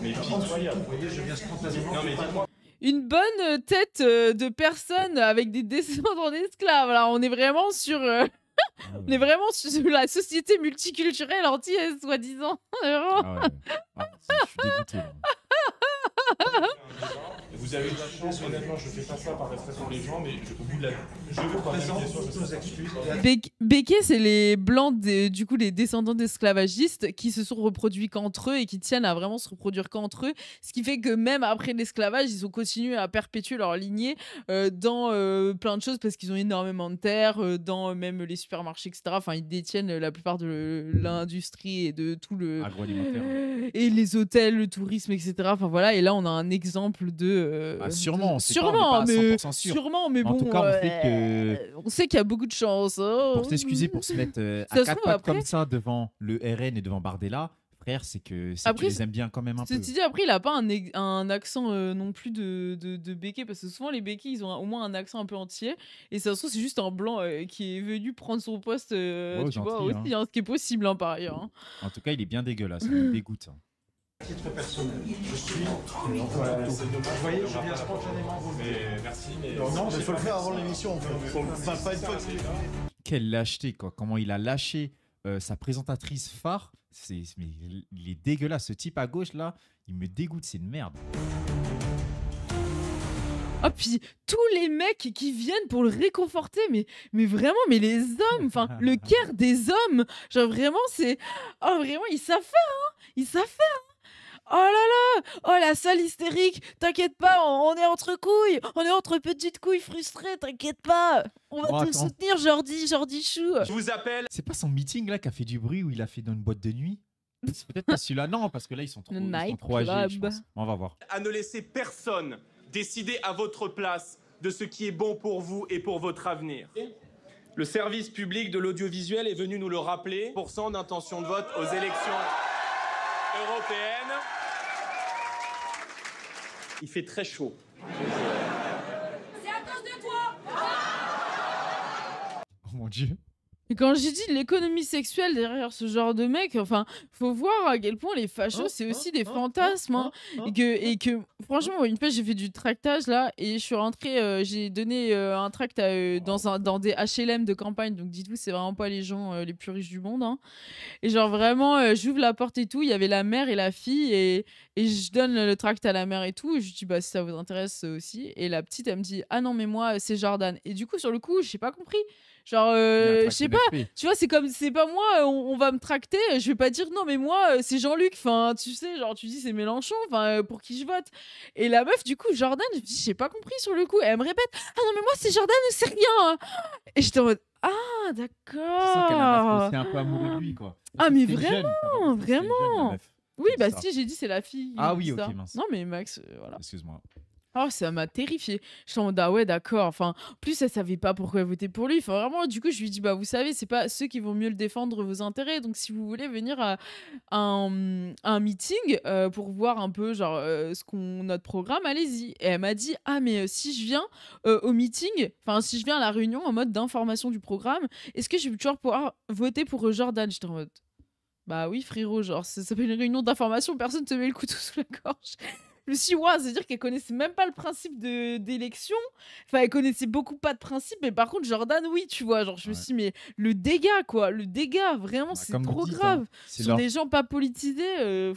Mais pitoyable. Vous voyez, je viens spontanément. Non, mais dis-moi. Une bonne tête de personne avec des descendants d'esclaves. Alors, on est vraiment sur. On est vraiment sur la société multiculturelle entière, soi-disant. Je suis dégoûté. Vous avez de la chance, honnêtement, je fais pas ça par respect pour les gens, mais au bout de la. Je vous présente toutes nos excuses. Béké, c'est les blancs, du coup, les descendants d'esclavagistes qui se sont reproduits qu'entre eux et qui tiennent à vraiment se reproduire qu'entre eux. Ce qui fait que même après l'esclavage, ils ont continué à perpétuer leur lignée dans plein de choses parce qu'ils ont énormément de terres, dans même les supermarchés, etc. Enfin, ils détiennent la plupart de l'industrie et de tout le. Agroalimentaire. Et les hôtels, le tourisme, etc. Enfin voilà, et là, on a un exemple de. Sûrement, mais bon. En tout cas, on sait qu'il y a beaucoup de chance. Pour s'excuser, pour se mettre à quatre pattes comme ça devant le RN et devant Bardella, frère, c'est que tu les aimes bien quand même un peu. Tu dis, après, il a pas un accent non plus de béquet, parce que souvent, les béquets, ils ont au moins un accent un peu entier. Et ça se trouve, c'est juste un blanc qui est venu prendre son poste, tu vois, aussi, ce qui est possible, par ailleurs. En tout cas, il est bien dégueulasse, ça me dégoûte. Titre personnel, je suis. Voilà, c'est dommage. Vous voyez, je viens spontanément vous. Merci, mais. Non, il faut le faire avant l'émission. Pas une fois que Quelle lâcheté, quoi. Comment il a lâché sa présentatrice phare. Mais il est dégueulasse. Ce type à gauche, là, il me dégoûte. C'est une merde. Oh, puis tous les mecs qui viennent pour le réconforter, mais vraiment, mais les hommes, enfin, le cœur des hommes, genre vraiment, c'est. Oh, vraiment, ils savent faire, hein. Ils savent faire, hein. Oh là là! Oh la salle hystérique! T'inquiète pas, on est entre couilles! On est entre petites couilles frustrées, t'inquiète pas! On va te soutenir, Jordi Chou! Je vous appelle! C'est pas son meeting là qui a fait du bruit où il a fait dans une boîte de nuit? C'est peut-être pas celui-là, non, parce que là ils sont trop âgés, je pense. On va voir. À ne laisser personne décider à votre place de ce qui est bon pour vous et pour votre avenir. Le service public de l'audiovisuel est venu nous le rappeler. % d'intention de vote aux élections européennes. Il fait très chaud. C'est à cause de toi! Oh mon Dieu. Et quand j'ai dit l'économie sexuelle derrière ce genre de mec, enfin, faut voir à quel point les fachos, c'est aussi des fantasmes. Hein, et que, franchement, une fois, j'ai fait du tractage, là, et je suis rentrée, j'ai donné un tract dans des HLM de campagne, donc dites-vous, c'est vraiment pas les gens les plus riches du monde. Hein. Et genre, vraiment, j'ouvre la porte et tout, il y avait la mère et la fille, et je donne le tract à la mère et tout, et je lui dis, bah, si ça vous intéresse aussi. Et la petite, elle me dit, ah non, mais moi, c'est Jordan. Et du coup, sur le coup, j'ai pas compris. Genre, je sais pas, tu vois, c'est comme, c'est pas moi, on va me tracter, je vais pas dire non, mais moi, c'est Jean-Luc, enfin, tu sais, genre, tu dis c'est Mélenchon, enfin, pour qui je vote. Et la meuf, du coup, Jordan, je me dis, j'ai pas compris sur le coup, elle me répète, ah non, mais moi, c'est Jordan, c'est rien. Et j'étais en mode, ah, d'accord. C'est un peu amoureux de lui, quoi. Ah, mais vraiment, vraiment. Oui, bah si, j'ai dit, c'est la fille. Ah oui, ok, mince. Non, mais Max, voilà. Excuse-moi. Oh, ça m'a terrifiée. Je suis en mode, ah ouais, d'accord. Enfin, en plus, elle savait pas pourquoi voter pour lui. Enfin, vraiment, du coup, je lui dis, bah, vous savez, c'est pas ceux qui vont mieux le défendre vos intérêts. Donc, si vous voulez venir à un meeting pour voir un peu, genre, notre programme, allez-y. Et elle m'a dit, ah, mais si je viens au meeting, enfin, si je viens à la réunion en mode d'information du programme, est-ce que je vais toujours pouvoir voter pour Jordan? J'étais en mode, bah oui, frérot, genre, ça s'appelle une réunion d'information, personne te met le couteau sous la gorge. Je me suis dit, ouais, c'est-à-dire qu'elle connaissait même pas le principe d'élection. Enfin, elle connaissait beaucoup pas de principe, mais par contre, Jordan, oui, tu vois. Genre, je me suis dit, mais le dégât, quoi. Le dégât, vraiment, c'est trop grave. Hein, ce sont des gens pas politisés.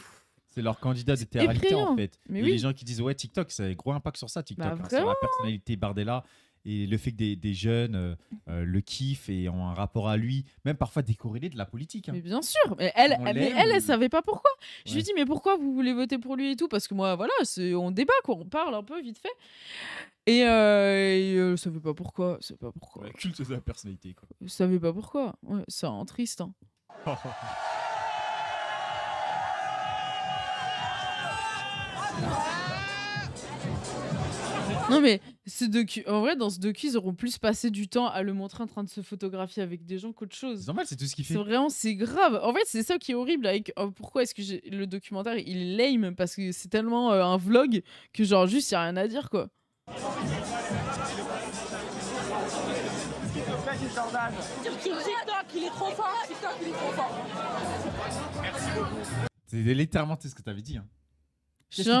C'est leur candidat de télé-réalité, en fait. Mais et les gens qui disent, ouais, TikTok, ça a un gros impact sur ça, TikTok. Hein, sur la personnalité Bardella. et le fait que des jeunes le kiffent et ont un rapport à lui, même parfois décorrélé de la politique. Hein. Mais bien sûr, mais elle savait pas pourquoi. Je lui dis mais pourquoi vous voulez voter pour lui et tout, parce que moi voilà, on débat quoi, on parle un peu vite fait. Et elle savait pas pourquoi, Ouais, culte de la personnalité quoi. Je savais pas pourquoi. Ouais, c'est un triste. Hein. Non mais en vrai dans ce docu ils auront plus passé du temps à le montrer en train de se photographier avec des gens qu'autre chose. C'est normal, c'est tout ce qu'il fait. C'est grave. En fait c'est ça qui est horrible avec pourquoi est-ce que le documentaire il est lame, parce que c'est tellement un vlog que genre juste y a rien à dire quoi. TikTok, il est trop fort. TikTok, il est trop fort. Merci beaucoup. C'est littéralement ce que t'avais dit. Hein.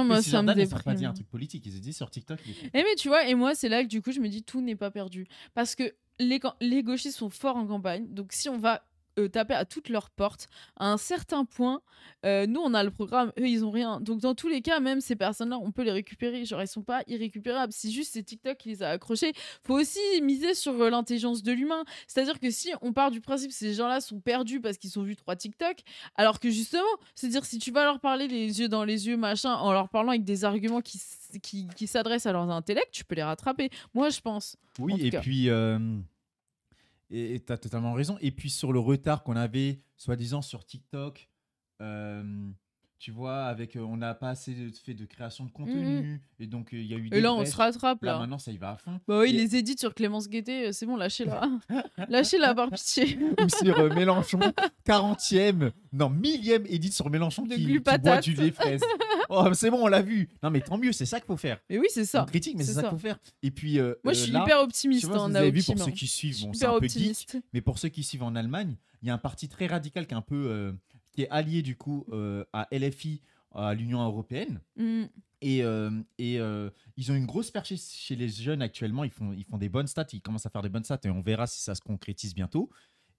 Moi ça me déprime. Ils n'ont pas dit déprime. un truc politique, ils ont dit sur TikTok. Mais tu vois, et moi c'est là que du coup je me dis tout n'est pas perdu, parce que les gauchistes sont forts en campagne, donc si on va taper à toutes leurs portes, à un certain point, nous on a le programme, eux ils ont rien, donc dans tous les cas même ces personnes-là on peut les récupérer, genre ils sont pas irrécupérables, si juste c'est TikTok qui les a accrochés. Faut aussi miser sur l'intelligence de l'humain, c'est-à-dire que si on part du principe que ces gens-là sont perdus parce qu'ils ont vu 3 TikTok, alors que justement, c'est-à-dire si tu vas leur parler les yeux dans les yeux machin, en leur parlant avec des arguments qui s'adressent à leurs intellects, tu peux les rattraper, moi je pense. Oui, et puis et tu as totalement raison. Et puis sur le retard qu'on avait, soi-disant, sur TikTok, tu vois, on n'a pas assez fait de création de contenu. Et donc, il y a eu des Et là, on brèches. se rattrape. Là, maintenant, ça y va à fond. Bah oui, les édits sur Clémence Guettet, c'est bon, lâchez-la. Lâchez-la par pitié. Ou sur Mélenchon, 40e, non, 1000e édit sur Mélenchon qui boit du lait fraise. Oh, c'est bon, on l'a vu. Non, mais tant mieux, c'est ça qu'il faut faire. Mais oui, c'est ça. On critique, mais c'est ça qu'il faut faire. Et puis, moi, je suis là, hyper optimiste. Tu vois, hein, vous avez vu, pour ceux qui suivent, bon, c'est un peu geek, mais pour ceux qui suivent en Allemagne, il y a un parti très radical qui est un peu qui est allié du coup à LFI, à l'Union européenne. Et ils ont une grosse perche chez les jeunes actuellement. Ils font des bonnes stats, ils commencent à faire des bonnes stats et on verra si ça se concrétise bientôt.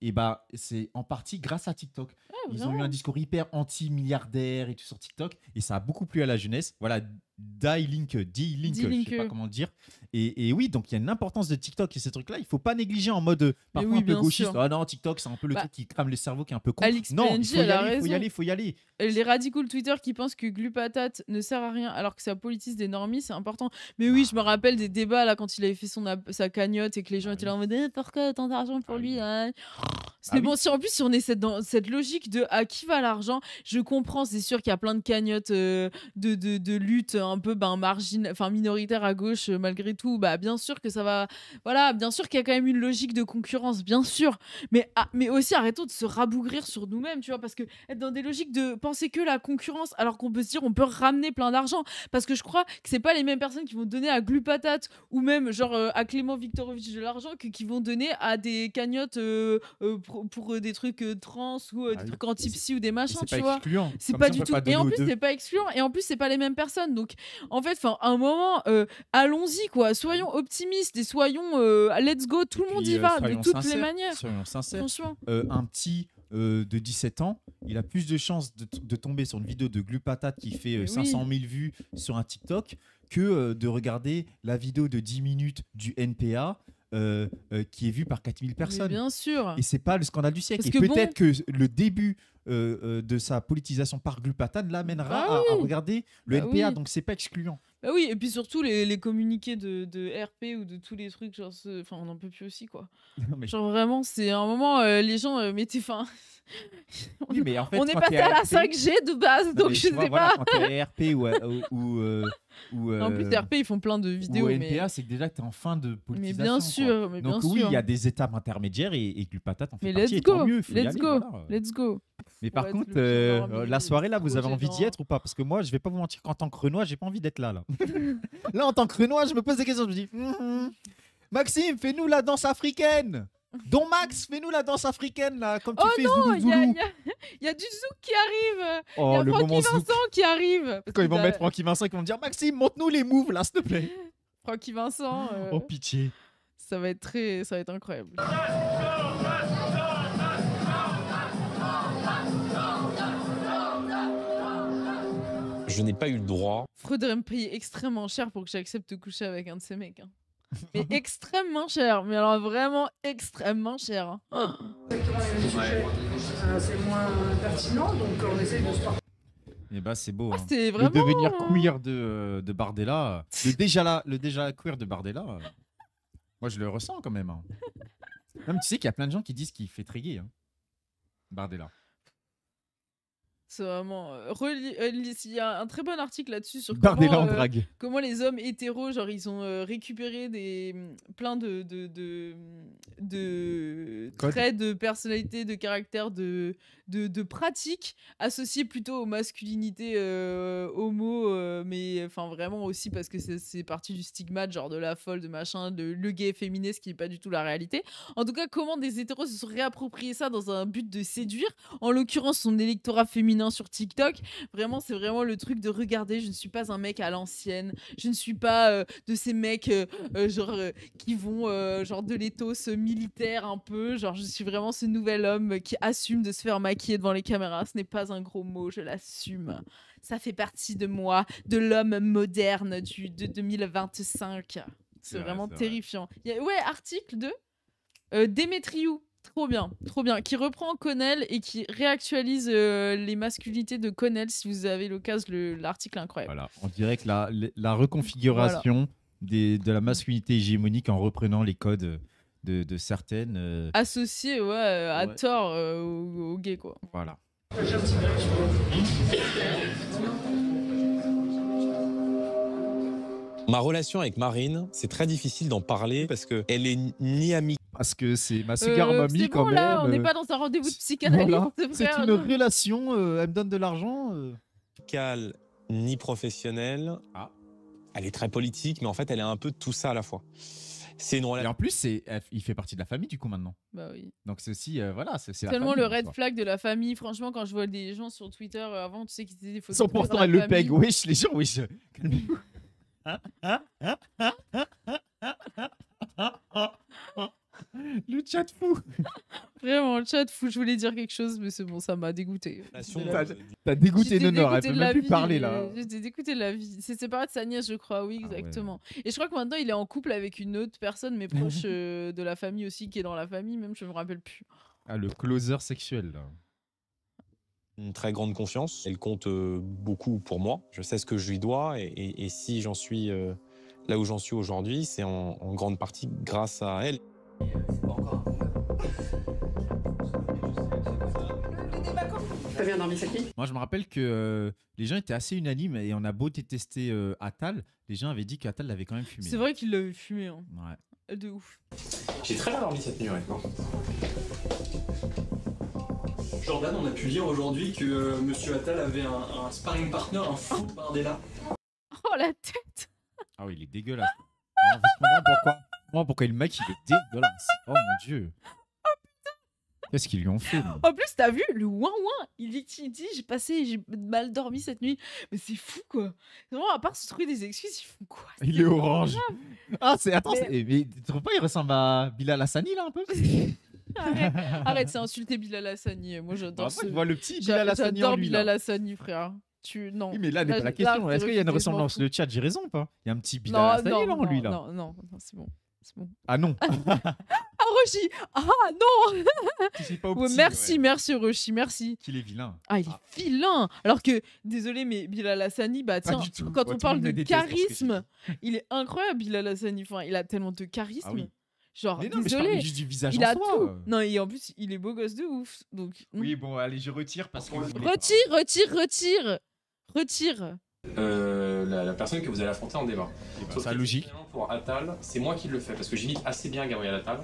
Et bah, c'est en partie grâce à TikTok. Ils ont eu un discours hyper anti-milliardaire et tout sur TikTok, et ça a beaucoup plu à la jeunesse. Voilà, D-Link, je sais pas comment le dire. Et oui, donc il y a une importance de TikTok et ces trucs-là, il faut pas négliger en mode parfois un peu gauchiste. Ah non, TikTok, c'est un peu le truc qui crame le cerveau, qui est un peu con. Non, il faut y aller. Les radicaux de Twitter qui pensent que Glupatate ne sert à rien alors que ça politise des normies, c'est important. Mais oui, je me rappelle des débats là quand il avait fait sa cagnotte et que les gens étaient là en mode pourquoi autant d'argent pour lui hein. Mais bon, si en plus si on est dans cette logique de à qui va l'argent, je comprends, c'est sûr qu'il y a plein de cagnottes de lutte un peu minoritaire à gauche malgré tout. Bah bien sûr que ça va, voilà, bien sûr qu'il y a quand même une logique de concurrence, bien sûr. Mais aussi arrêtons de se rabougrir sur nous-mêmes, tu vois, parce que être dans des logiques de penser que la concurrence, alors qu'on peut se dire on peut ramener plein d'argent, parce que je crois que c'est pas les mêmes personnes qui vont donner à Glupatate ou même genre à Clément Viktorovitch de l'argent qui vont donner à des cagnottes pour des trucs trans ou des trucs anti-psy ou des machins, tu vois. C'est pas du tout. Et en plus, c'est pas excluant. Et en plus, c'est pas les mêmes personnes. Donc, en fait, à un moment, allons-y, quoi. Soyons optimistes et soyons let's go. Tout le monde y va de toutes les manières. Soyons sincères. Franchement. Un petit de 17 ans, il a plus de chances de tomber sur une vidéo de Glupatate qui fait 500 000 vues sur un TikTok que de regarder la vidéo de 10 minutes du NPA qui est vue par 4000 personnes. Mais bien sûr. Et c'est pas le scandale du siècle. Et peut-être que le début de sa politisation par Glupatate l'amènera à regarder le NPA, donc c'est pas excluant. Bah oui, et puis surtout les communiqués de RP ou de tous les trucs, genre, on n'en peut plus aussi, quoi. Genre vraiment, c'est un moment, les gens mettaient fin. Oui, mais en fait, on est passé à la 5G de base, donc je sais pas. Voilà, quand t'es RP ou en plus, RP, ils font plein de vidéos. Ou NPA, c'est que déjà, t'es en fin de politisation. Mais bien sûr, quoi. Donc oui, il y a des étapes intermédiaires et Glupatate en fait partie. Et tant mieux, let's go. Mais par contre, la soirée là, vous avez envie d'y être ou pas? Parce que moi, je vais pas vous mentir qu'en tant que Renois, j'ai pas envie d'être là. Là, en tant que Renois, je me pose des questions. Je me dis, Maxime, fais-nous la danse africaine. Don Max, fais-nous la danse africaine là, comme tu fais Zoulou Zoulou. Il y a du zouk qui arrive. Oh, il y a Francky Vincent qui arrive. Quand ils vont mettre Francky Vincent, ils vont me dire Maxime, montre-nous les moves là, s'il te plaît. Francky Vincent. Oh pitié. Ça va être incroyable. Je n'ai pas eu le droit. Freud devrait me payer extrêmement cher pour que j'accepte de coucher avec un de ces mecs. Hein. Mais extrêmement cher. Mais alors vraiment extrêmement cher. C'est moins pertinent, donc on essaie de se parler. Et bah c'est beau. C'est vraiment... Le devenir queer de Bardella, le déjà queer de Bardella, moi je le ressens quand même. Même tu sais qu'il y a plein de gens qui disent qu'il fait très gay, Bardella. C'est vraiment... Il y a un très bon article là-dessus sur Bardella en drague. comment les hommes hétéros, genre, ils ont récupéré plein de traits de personnalité, de caractère, de pratiques associées plutôt aux masculinités homo, mais enfin vraiment aussi parce que c'est parti du stigmate, genre de la folle, de machin, de le gay féminin, ce qui n'est pas du tout la réalité. En tout cas, comment des hétéros se sont réappropriés ça dans un but de séduire, en l'occurrence son électorat féminin sur TikTok. Vraiment, c'est vraiment le truc de regarder, je ne suis pas un mec à l'ancienne, je ne suis pas de ces mecs qui vont genre de l'éthos militaire un peu, genre je suis vraiment ce nouvel homme qui assume de se faire maquiller devant les caméras. Ce n'est pas un gros mot, je l'assume. Ça fait partie de moi, de l'homme moderne de 2025. C'est vraiment terrifiant. Article de Démétriou. Trop bien. Qui reprend Connell et qui réactualise les masculinités de Connell. Si vous avez l'occasion, l'article est incroyable. Voilà, on dirait que la reconfiguration de la masculinité hégémonique en reprenant les codes de certaines... associées à tort aux gays, quoi. Voilà. Ma relation avec Marine, c'est très difficile d'en parler parce qu'elle est ni amie. Parce que c'est ma sugar mamie quand là, même. on n'est pas dans un rendez-vous de psychanalyse. Voilà. C'est frère. une relation, elle me donne de l'argent. Ni professionnelle. Elle est très politique, mais en fait, elle est un peu tout ça à la fois. C'est une relation. Et en plus, il fait partie de la famille du coup maintenant. Bah oui. Donc c'est aussi, voilà, c'est la tellement famille, le red flag de la famille. Franchement, quand je vois des gens sur Twitter avant, tu sais qu'ils étaient des photos. 100% elle le peg. Wesh, les gens, wesh. Le chat fou. Vraiment, le chat fou. Je voulais dire quelque chose, mais c'est bon, ça m'a dégoûté. T'as dégoûté Nonor, elle peut même plus parler là. J'étais dégoûté de la vie. C'est séparé de sa nièce, je crois, oui, exactement. Et je crois que maintenant il est en couple avec une autre personne, mais proche de la famille aussi, qui est dans la famille, même je me rappelle plus. Ah, le closer sexuel là. Une très grande confiance. Elle compte beaucoup pour moi. Je sais ce que je lui dois et si j'en suis là où j'en suis aujourd'hui, c'est en grande partie grâce à elle. T'as bien dormi, Saki ? Moi, je me rappelle que les gens étaient assez unanimes et on a beau détester Attal, les gens avaient dit qu'Attal l'avait quand même fumé. C'est vrai qu'il l'avait fumé. Hein. Ouais. De ouf. J'ai très bien dormi cette nuit, honnêtement. Jordan, on a pu lire aujourd'hui que Monsieur Attal avait un sparring partner, un fou de Bardella. Oh la tête. Ah oui, il est dégueulasse. Alors, je comprends pourquoi le mec il est dégueulasse. Oh mon dieu. Qu'est-ce qu'ils lui ont fait? En plus, t'as vu le ouin ouin. Il dit j'ai mal dormi cette nuit. Mais c'est fou quoi. Vraiment, à part se trouver des excuses, ils font quoi? Il est orange. Ah attends, mais tu trouves pas il ressemble à Bilal Hassani là un peu? Arrête, c'est insulter Bilal Hassani. Moi j'adore. Je vois le petit Bilal Hassani en lui. J'adore Bilal Hassani, frère. Non. Oui, mais là n'est pas la question. Est-ce qu'il y a une ressemblance? Le chat, j'ai raison ou pas? Il y a un petit Bilal Hassani là en lui là. Non, c'est bon. Ah non. Ah Roshi. Ah non. Pas petit, merci Roshi, merci. Qu'il est vilain. Ah, il est vilain. Alors que, désolé, mais Bilal Hassani, bah tiens, quand on parle de charisme, il est incroyable, Bilal Hassani. Enfin, il a tellement de charisme. Ah oui. Genre, mais non, désolé, mais juste du visage il en a soi. tout. Non, et en plus, il est beau gosse de ouf. Donc, oui, bon, allez, je retire parce que. Retire. La personne que vous allez affronter en débat. C'est logique. Pour Attal, c'est moi qui le fais parce que j'imite assez bien Gabriel Attal.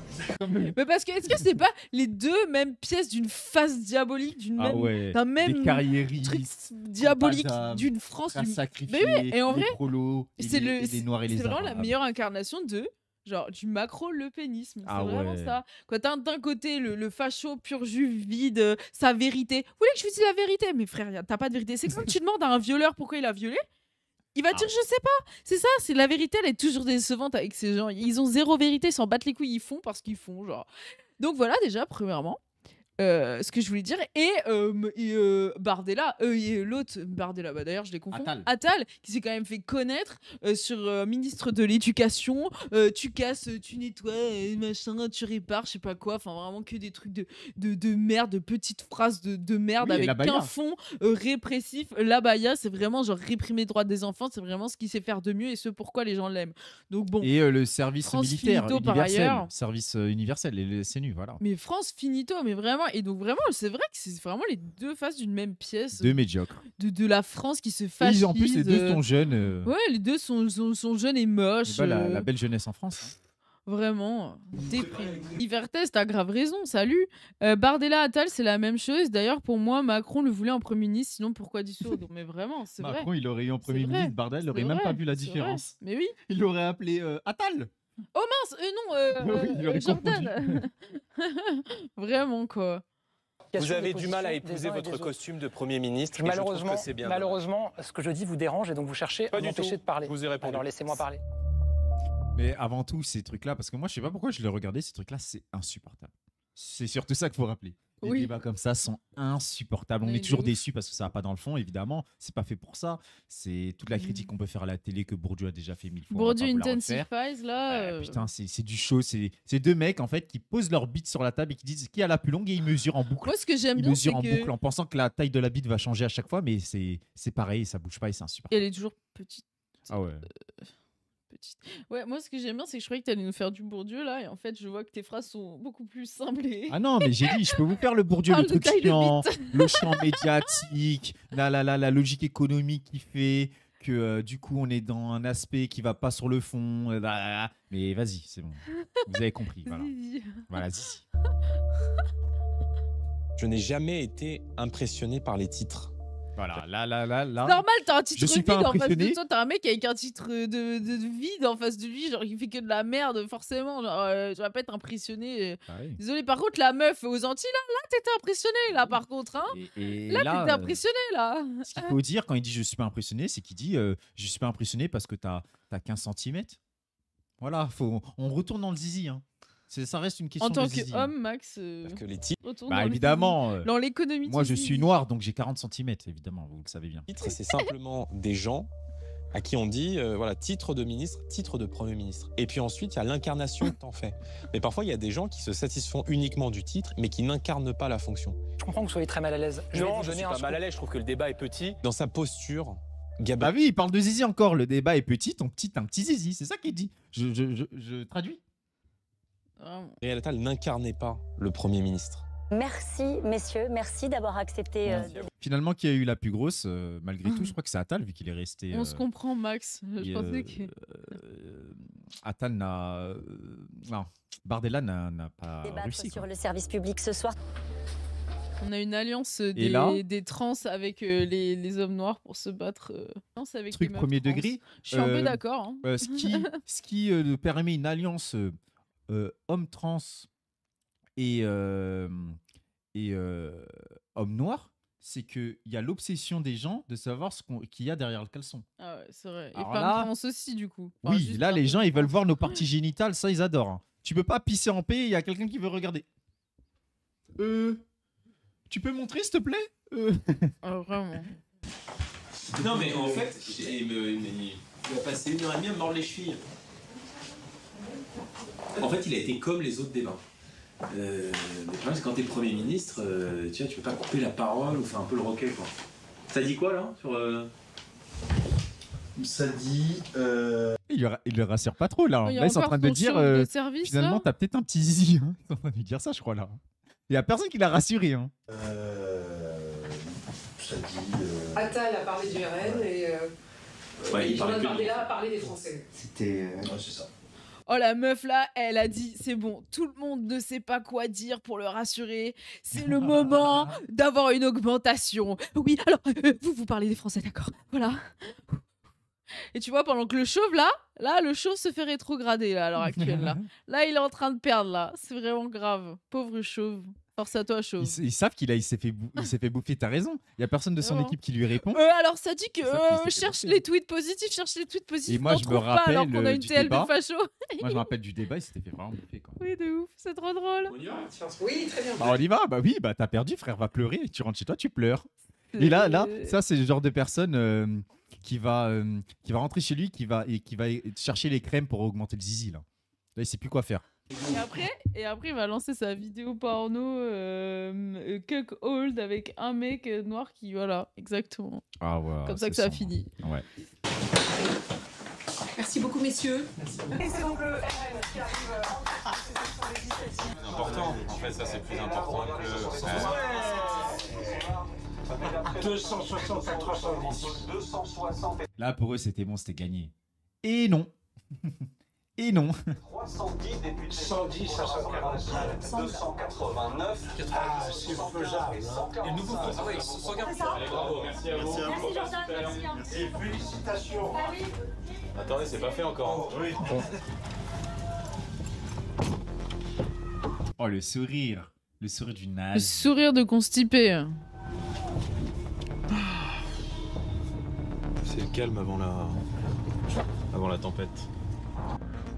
Mais parce que est-ce que c'est pas les deux mêmes pièces d'une face diabolique, d'un même carriéristes, diabolique d'une France sacrifiée, et en vrai, c'est vraiment la meilleure incarnation du macro-le-pénisme. C'est vraiment ça. Quand t'as d'un côté le facho pur jus vide, sa vérité. Vous voulez que je vous dise la vérité? Mais frère, t'as pas de vérité. C'est quand tu demandes à un violeur pourquoi il a violé, il va dire je sais pas. C'est ça, c'est la vérité, elle est toujours décevante avec ces gens. Ils ont zéro vérité, ils s'en battent les couilles, ils font parce qu'ils font, genre. Donc voilà, déjà, premièrement. ce que je voulais dire, et Bardella, et l'autre Bardella, bah d'ailleurs je les confonds, Attal, qui s'est quand même fait connaître sur ministre de l'éducation, tu casses, tu nettoies, machin, tu répares, je sais pas quoi, enfin vraiment que des trucs de merde, de petites phrases de merde, Oui, et avec la qu'un baya. fond répressif. La baya, c'est vraiment genre réprimer les droits des enfants, c'est vraiment ce qu'il sait faire de mieux et ce pourquoi les gens l'aiment. Donc bon. Et le service France militaire finito, par universel, ailleurs. service universel, et le CNU, voilà. Mais France finito, mais vraiment, et donc vraiment, c'est vrai que c'est vraiment les deux faces d'une même pièce. Deux médiocres. De la France qui se Et fascise. en plus, les deux sont jeunes. Ouais, les deux sont jeunes et moches. Et bah, la belle jeunesse en France. Hein. Vraiment, déprimé. Yvertès, t'as grave raison, salut. Bardella Attal, c'est la même chose. D'ailleurs, pour moi, Macron le voulait en Premier ministre, sinon pourquoi dissoudre? Mais vraiment, c'est vrai. Macron, il aurait eu en Premier C'est vrai. ministre, Bardella, il n'aurait même pas vu la C'est différence. vrai. Mais oui. Il l'aurait appelé Attal. Oh mince, non, Oui, il aurait Jordan. Vraiment, quoi. Vous avez du mal à épouser votre costume de Premier ministre. et je trouve que c'est bien Malheureusement, ce que je dis vous dérange et donc vous cherchez à m'empêcher de parler. Je vous ai répondu. Alors laissez-moi parler. Mais avant tout, ces trucs-là, parce que moi, je sais pas pourquoi je les regardais, ces trucs-là, c'est insupportable. C'est surtout ça qu'il faut rappeler. Les Oui. débats comme ça sont insupportables. On Mais est toujours de ouf. déçus parce que ça va pas dans le fond, évidemment. C'est pas fait pour ça. C'est toute la critique qu'on peut faire à la télé que Bourdieu a déjà fait 1000 fois. on va Bourdieu pas vous la refaire. Intensifies, là. Putain, c'est du show. C'est deux mecs en fait qui posent leur bite sur la table et qui disent qui a la plus longue et ils mesurent en boucle. Moi, ce que j'aime Ils bien, mesurent c'est en que- boucle en pensant que la taille de la bite va changer à chaque fois, mais c'est pareil, ça bouge pas et c'est insupportable. Elle est toujours petite. Ah ouais. Petite. Ouais, moi, ce que j'aime bien, c'est que je croyais que t'allais nous faire du Bourdieu, là, et en fait, je vois que tes phrases sont beaucoup plus simples. Ah non, mais j'ai dit, je peux vous faire le Bourdieu, le Parle de truc taille de chiant, bite. le champ médiatique, la logique économique qui fait que du coup on est dans un aspect qui va pas sur le fond. Mais vas-y, c'est bon. Vous avez compris. Voilà. Zizi. Voilà, zizi. Je n'ai jamais été impressionné par les titres. Voilà, là. Normal, t'as un titre Je suis vide pas en face de impressionné. toi, t'as un mec avec un titre de vide en face de lui, genre il fait que de la merde, forcément. Genre, je vais pas être impressionné. Désolé, par contre, la meuf aux Antilles, là t'étais impressionné, là, par contre. Hein. Et là, là, t'étais impressionné, là. Ce qu'il faut dire quand il dit je suis pas impressionné, c'est qu'il dit je suis pas impressionné parce que t'as 15 cm. Voilà, on retourne dans le zizi. Hein. Ça reste une question En tant de zizi. qu'homme, Max. Que les titres. retourne Bah dans le évidemment. zizi. Dans l'économie. Moi du je zizi. suis noir donc j'ai 40 cm évidemment, vous le savez bien. C'est simplement des gens à qui on dit voilà, titre de ministre, titre de Premier ministre. Et puis ensuite, il y a l'incarnation que t'en fais. Mais parfois, il y a des gens qui se satisfont uniquement du titre, mais qui n'incarnent pas la fonction. Je comprends que vous soyez très mal à l'aise. Je vais Non, vous je donner suis un pas scoop. mal à l'aise, je trouve que le débat est petit. Dans sa posture, Bah oui, il parle de zizi encore. Le débat est petit, un petit zizi. C'est ça qu'il dit. Je traduis. Gabriel Attal n'incarnait pas le Premier ministre. Merci, messieurs. Merci d'avoir accepté. Finalement, qui a eu la plus grosse, malgré tout, je crois que c'est Attal, vu qu'il est resté. On se comprend, Max. Je pensais que. Attal n'a. Non, Bardella n'a pas Débattre réussi. sur le service public ce soir. On a une alliance là des trans avec les hommes noirs pour se battre. Avec Truc les meufs premier trans. degré. Je suis un peu d'accord. Hein. Ce qui permet une alliance homme trans et homme noir, c'est qu'il y a l'obsession des gens de savoir qu'il y a derrière le caleçon. Ah ouais, c'est vrai. Et Alors femmes là- trans aussi, du coup. Enfin, Oui, juste là, un les peu gens, de ils veulent trans. voir nos parties génitales, ça, ils adorent. Hein. Tu peux pas pisser en paix, il y a quelqu'un qui veut regarder. Tu peux montrer, s'il te plaît Ah, vraiment. Non, mais en fait, il a passé 1h30 à me mordre les chevilles. En fait, il a été comme les autres débats. Le problème, c'est quand t'es Premier ministre, tu vois, tu peux pas couper la parole ou faire un peu le roquet, quoi. Ça dit quoi, là sur, Ça dit. Il le rassure pas trop, là. Hein. Il y a Là, ils sont en encore train de ton dire chef de service, finalement, là t'as peut-être un petit zizi. Hein. Ils sont en train de lui dire ça, je crois, là. Il y a personne qui l'a rassuré. Hein. Ça dit. Attal a parlé du RN et Ouais, il parlait Jordan que de- Bardella a parlé des Français. C'était. c'est ça. Oh, la meuf là, elle a dit c'est bon, tout le monde ne sait pas quoi dire pour le rassurer. C'est le moment d'avoir une augmentation. Oui, alors, vous parlez des Français, d'accord. Voilà. Et tu vois, pendant que le chauve là, le chauve se fait rétrograder là, à l'heure actuelle. Là, il est en train de perdre là. C'est vraiment grave. Pauvre chauve. Force à toi, chaud. Ils savent il s'est fait bouffer, t'as raison. Il y a personne de son équipe qui lui répond. Alors ça dit que cherche les tweets positifs, Et moi, je me pas alors qu'on a rappelle une du TL de débat. facho. Moi, je me rappelle du débat, il s'était fait vraiment bouffer, quoi. Oui, de ouf, c'est trop drôle. Oui, très bien. Bah, on y va, bah oui, bah t'as perdu, frère, va pleurer. Tu rentres chez toi, tu pleures. Et là, ça, c'est le genre de personne qui va rentrer chez lui, qui va chercher les crèmes pour augmenter le zizi, là. Là, il sait plus quoi faire. Et après, il va lancer sa vidéo porno cuck hold avec un mec noir qui, voilà, exactement. Ah ouais. Comme ça que ça finit. Ouais. Merci beaucoup, messieurs. Et c'est donc le RN qui arrive C'est important, en fait, ça c'est plus important que... 260 à 310. 260. Là, pour eux, c'était bon, c'était gagné. Et non. Et non. 310 députés. 110 à 145. 289. Ah, c'est faisable. Et le nouveau Ah oui, allez, bravo, merci à vous. Merci, Jordan, merci. Et félicitations. Attendez, c'est pas fait encore. Oui. Oh, le sourire. Le sourire du Le naze. sourire de constipé. C'est le calme avant la tempête.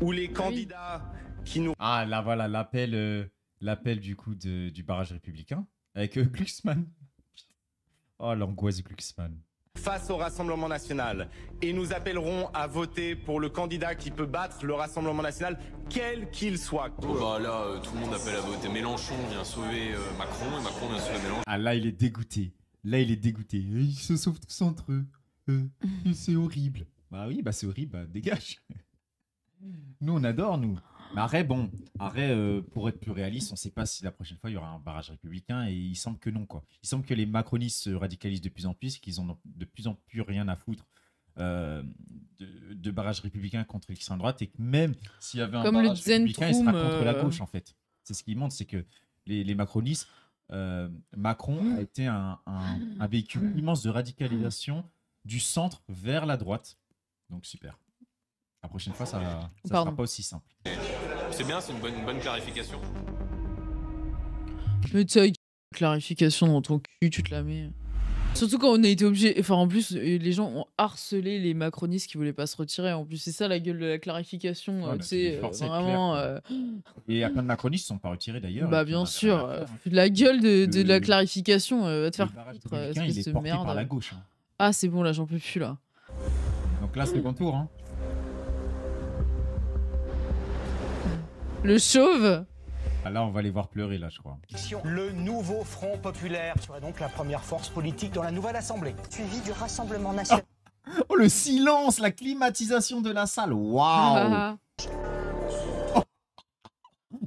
Où les candidats qui nous... Ah, là, voilà, l'appel du coup du barrage républicain avec Glucksmann. Oh, l'angoisse Glucksmann. face au Rassemblement national. Et nous appellerons à voter pour le candidat qui peut battre le Rassemblement national, quel qu'il soit. Oh bah là, tout le monde appelle à voter Mélenchon, vient sauver Macron, et Macron vient sauver Mélenchon. Ah, là, il est dégoûté. Ils se sauvent tous entre eux. C'est horrible. Bah oui, bah c'est horrible, bah dégage. Nous, on adore, nous. Mais arrête, pour être plus réaliste, on ne sait pas si la prochaine fois, il y aura un barrage républicain, et il semble que non, quoi. Il semble que les macronistes se radicalisent de plus en plus, qu'ils ont de plus en plus rien à foutre de barrage républicain contre l'extrême droite, et que même s'il y avait un comme barrage républicain, il sera contre la Zentrum, gauche, en fait. C'est ce qu'ils montrent, c'est que les macronistes, Macron a été un véhicule immense de radicalisation du centre vers la droite. Donc super. La prochaine fois, ça ne sera pas aussi simple. C'est bien, c'est une bonne clarification. Mais tu sais, clarification dans ton cul, tu te la mets. Surtout quand on a été obligé. Enfin, en plus, les gens ont harcelé les macronistes qui voulaient pas se retirer. En plus, c'est ça la gueule de la clarification. Ouais, tu sais, vraiment. Et il y a plein de macronistes qui ne sont pas retirés d'ailleurs. Bah, bien sûr. La gueule de la clarification va te faire foutre, il espèce est de porté merde. par la gauche. Hein. Ah, c'est bon, là, j'en peux plus, là. Donc là, c'est bon tour. Hein. Le chauve. Ah, là, on va les voir pleurer, là, je crois. Le nouveau Front Populaire serait donc la première force politique dans la nouvelle Assemblée. Suivi du Rassemblement national. Oh, le silence, la climatisation de la salle. Waouh.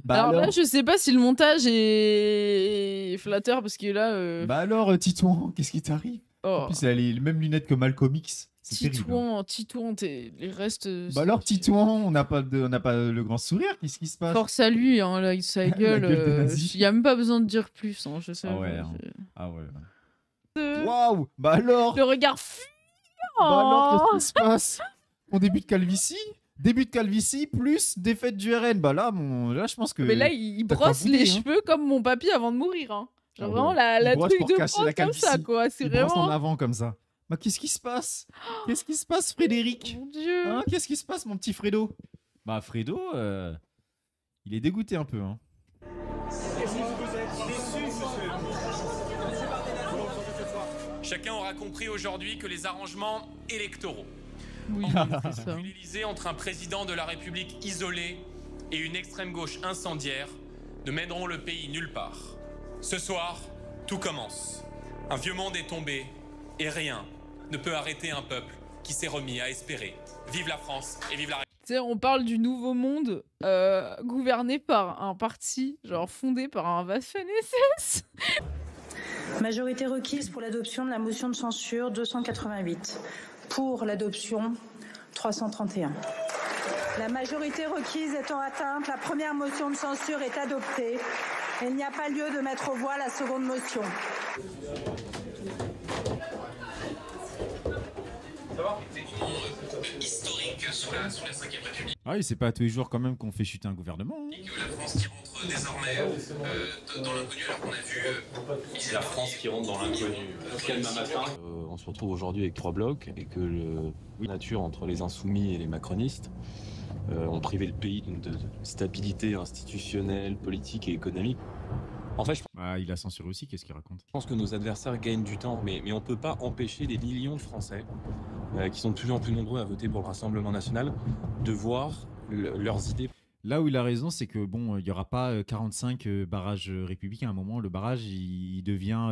Bah alors là, je sais pas si le montage est flatteur parce que là. Bah alors, Titouan, qu'est-ce qui t'arrive? En plus, elle a les mêmes lunettes que Malcolm X. C'est terrible. Titouan, les restes. Bah alors, Titouan, on n'a pas le grand sourire. Qu'est-ce qui se passe? Force à lui, hein, là, sa gueule. Il n'y a même pas besoin de dire plus. Hein, je sais. Ah ouais. Ah ouais. Waouh. Bah alors. Le regard fuyant. Bah alors, qu'est-ce qui se passe? On débute calvitie. Début de calvitie plus défaite du RN. Bah là, je pense que. Mais là, il brosse les cheveux comme mon papy avant de mourir. Hein. Genre vraiment la truc de prendre comme ça, quoi. C'est vraiment. En avant comme ça. Bah qu'est-ce qui se passe? Qu'est-ce qui se passe, Frédéric? Mon Dieu. Hein, qu'est-ce qui se passe, mon petit Fredo? Bah Fredo, il est dégoûté un peu. Hein. Chacun aura compris aujourd'hui que les arrangements électoraux de l'Élysée entre un président de la République isolé et une extrême gauche incendiaire ne mèneront le pays nulle part. Ce soir, tout commence. Un vieux monde est tombé et rien ne peut arrêter un peuple qui s'est remis à espérer. Vive la France et vive la République. Tu sais, on parle du nouveau monde gouverné par un parti, genre fondé par un Waffen-SS. Majorité requise pour l'adoption de la motion de censure 288. Pour l'adoption 331. La majorité requise étant atteinte, la première motion de censure est adoptée. Il n'y a pas lieu de mettre aux voix la seconde motion. Historique sous la 5e République. Ah oui, c'est pas tous les jours quand même qu'on fait chuter un gouvernement. Hein. La France qui rentre désormais dans l'inconnu alors qu'on a vu... C'est la France qui rentre dans l'inconnu. Demain matin, on se retrouve aujourd'hui avec 3 blocs et que la nature entre les insoumis et les macronistes ont privé le pays de stabilité institutionnelle, politique et économique. En fait, il a censuré aussi, qu'est-ce qu'il raconte? Je pense que nos adversaires gagnent du temps, mais on ne peut pas empêcher des millions de Français qui sont de plus en plus nombreux à voter pour le Rassemblement national de voir leurs idées. Là où il a raison, c'est que bon, il n'y aura pas 45 barrages républicains. À un moment, le barrage, il devient,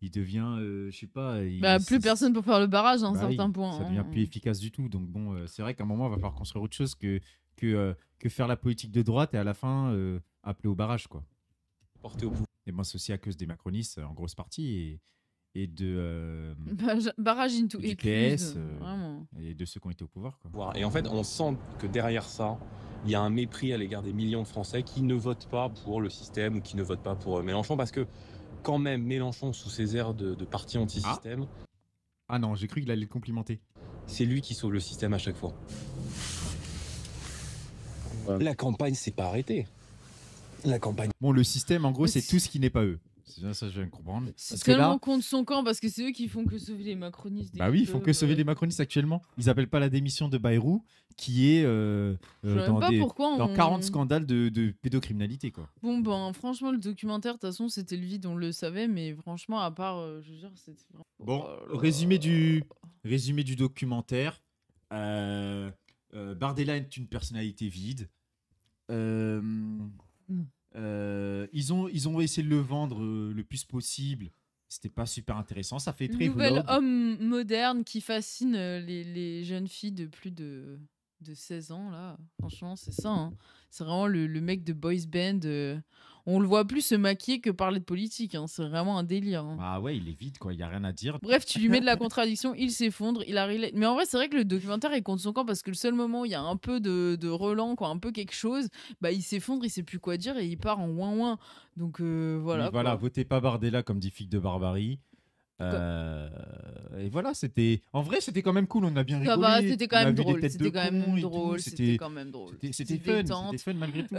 je sais pas. Plus personne pour faire le barrage à un certain point. Ça devient plus efficace du tout. Donc bon, c'est vrai qu'à un moment, il va falloir construire autre chose que faire la politique de droite et à la fin appeler au barrage, quoi. Porté au pouvoir. Et moi, c'est aussi à cause des macronistes en grosse partie et de barrage into du PS et de ceux qui ont été au pouvoir, quoi. Et en fait, on sent que derrière ça, il y a un mépris à l'égard des millions de Français qui ne votent pas pour le système ou qui ne votent pas pour Mélenchon, parce que quand même, Mélenchon, sous ses airs de parti anti-système... Ah non, j'ai cru qu'il allait le complimenter. C'est lui qui sauve le système à chaque fois. La campagne s'est pas arrêtée. La campagne... Bon, le système, en gros, c'est tout ce qui n'est pas eux. C'est bien ça, je viens de comprendre. C'est tellement contre son camp parce que c'est eux qui font que sauver les macronistes. Bah oui, ils font que sauver les macronistes actuellement. Ils appellent pas la démission de Bayrou, qui est dans 40 scandales de pédocriminalité, quoi. Bon, franchement, le documentaire, de toute façon, c'était le vide, on le savait, mais franchement, à part, je veux dire, c'était vraiment... Bon, résumé du documentaire. Bardella est une personnalité vide. Ils ont essayé de le vendre le plus possible. C'était pas super intéressant. Ça fait très nouvel homme moderne qui fascine les jeunes filles de plus de 16 ans là. Franchement, c'est ça. Hein. C'est vraiment le mec de boys band. On le voit plus se maquiller que parler de politique. Hein. C'est vraiment un délire. Hein. Ah ouais, il est vide, quoi. Il y a rien à dire. Bref, tu lui mets de la contradiction, il s'effondre. Mais en vrai, c'est vrai que le documentaire est contre son camp parce que le seul moment où il y a un peu de relan, quoi, un peu quelque chose, il s'effondre, il sait plus quoi dire et il part en ouin-ouin. Donc voilà. Oui, voilà, votez pas Bardella comme dit Fig de Barbarie. Et voilà, en vrai, c'était quand même cool. On a bien rigolé. C'était quand même drôle. C'était quand même drôle. C'était fun malgré tout.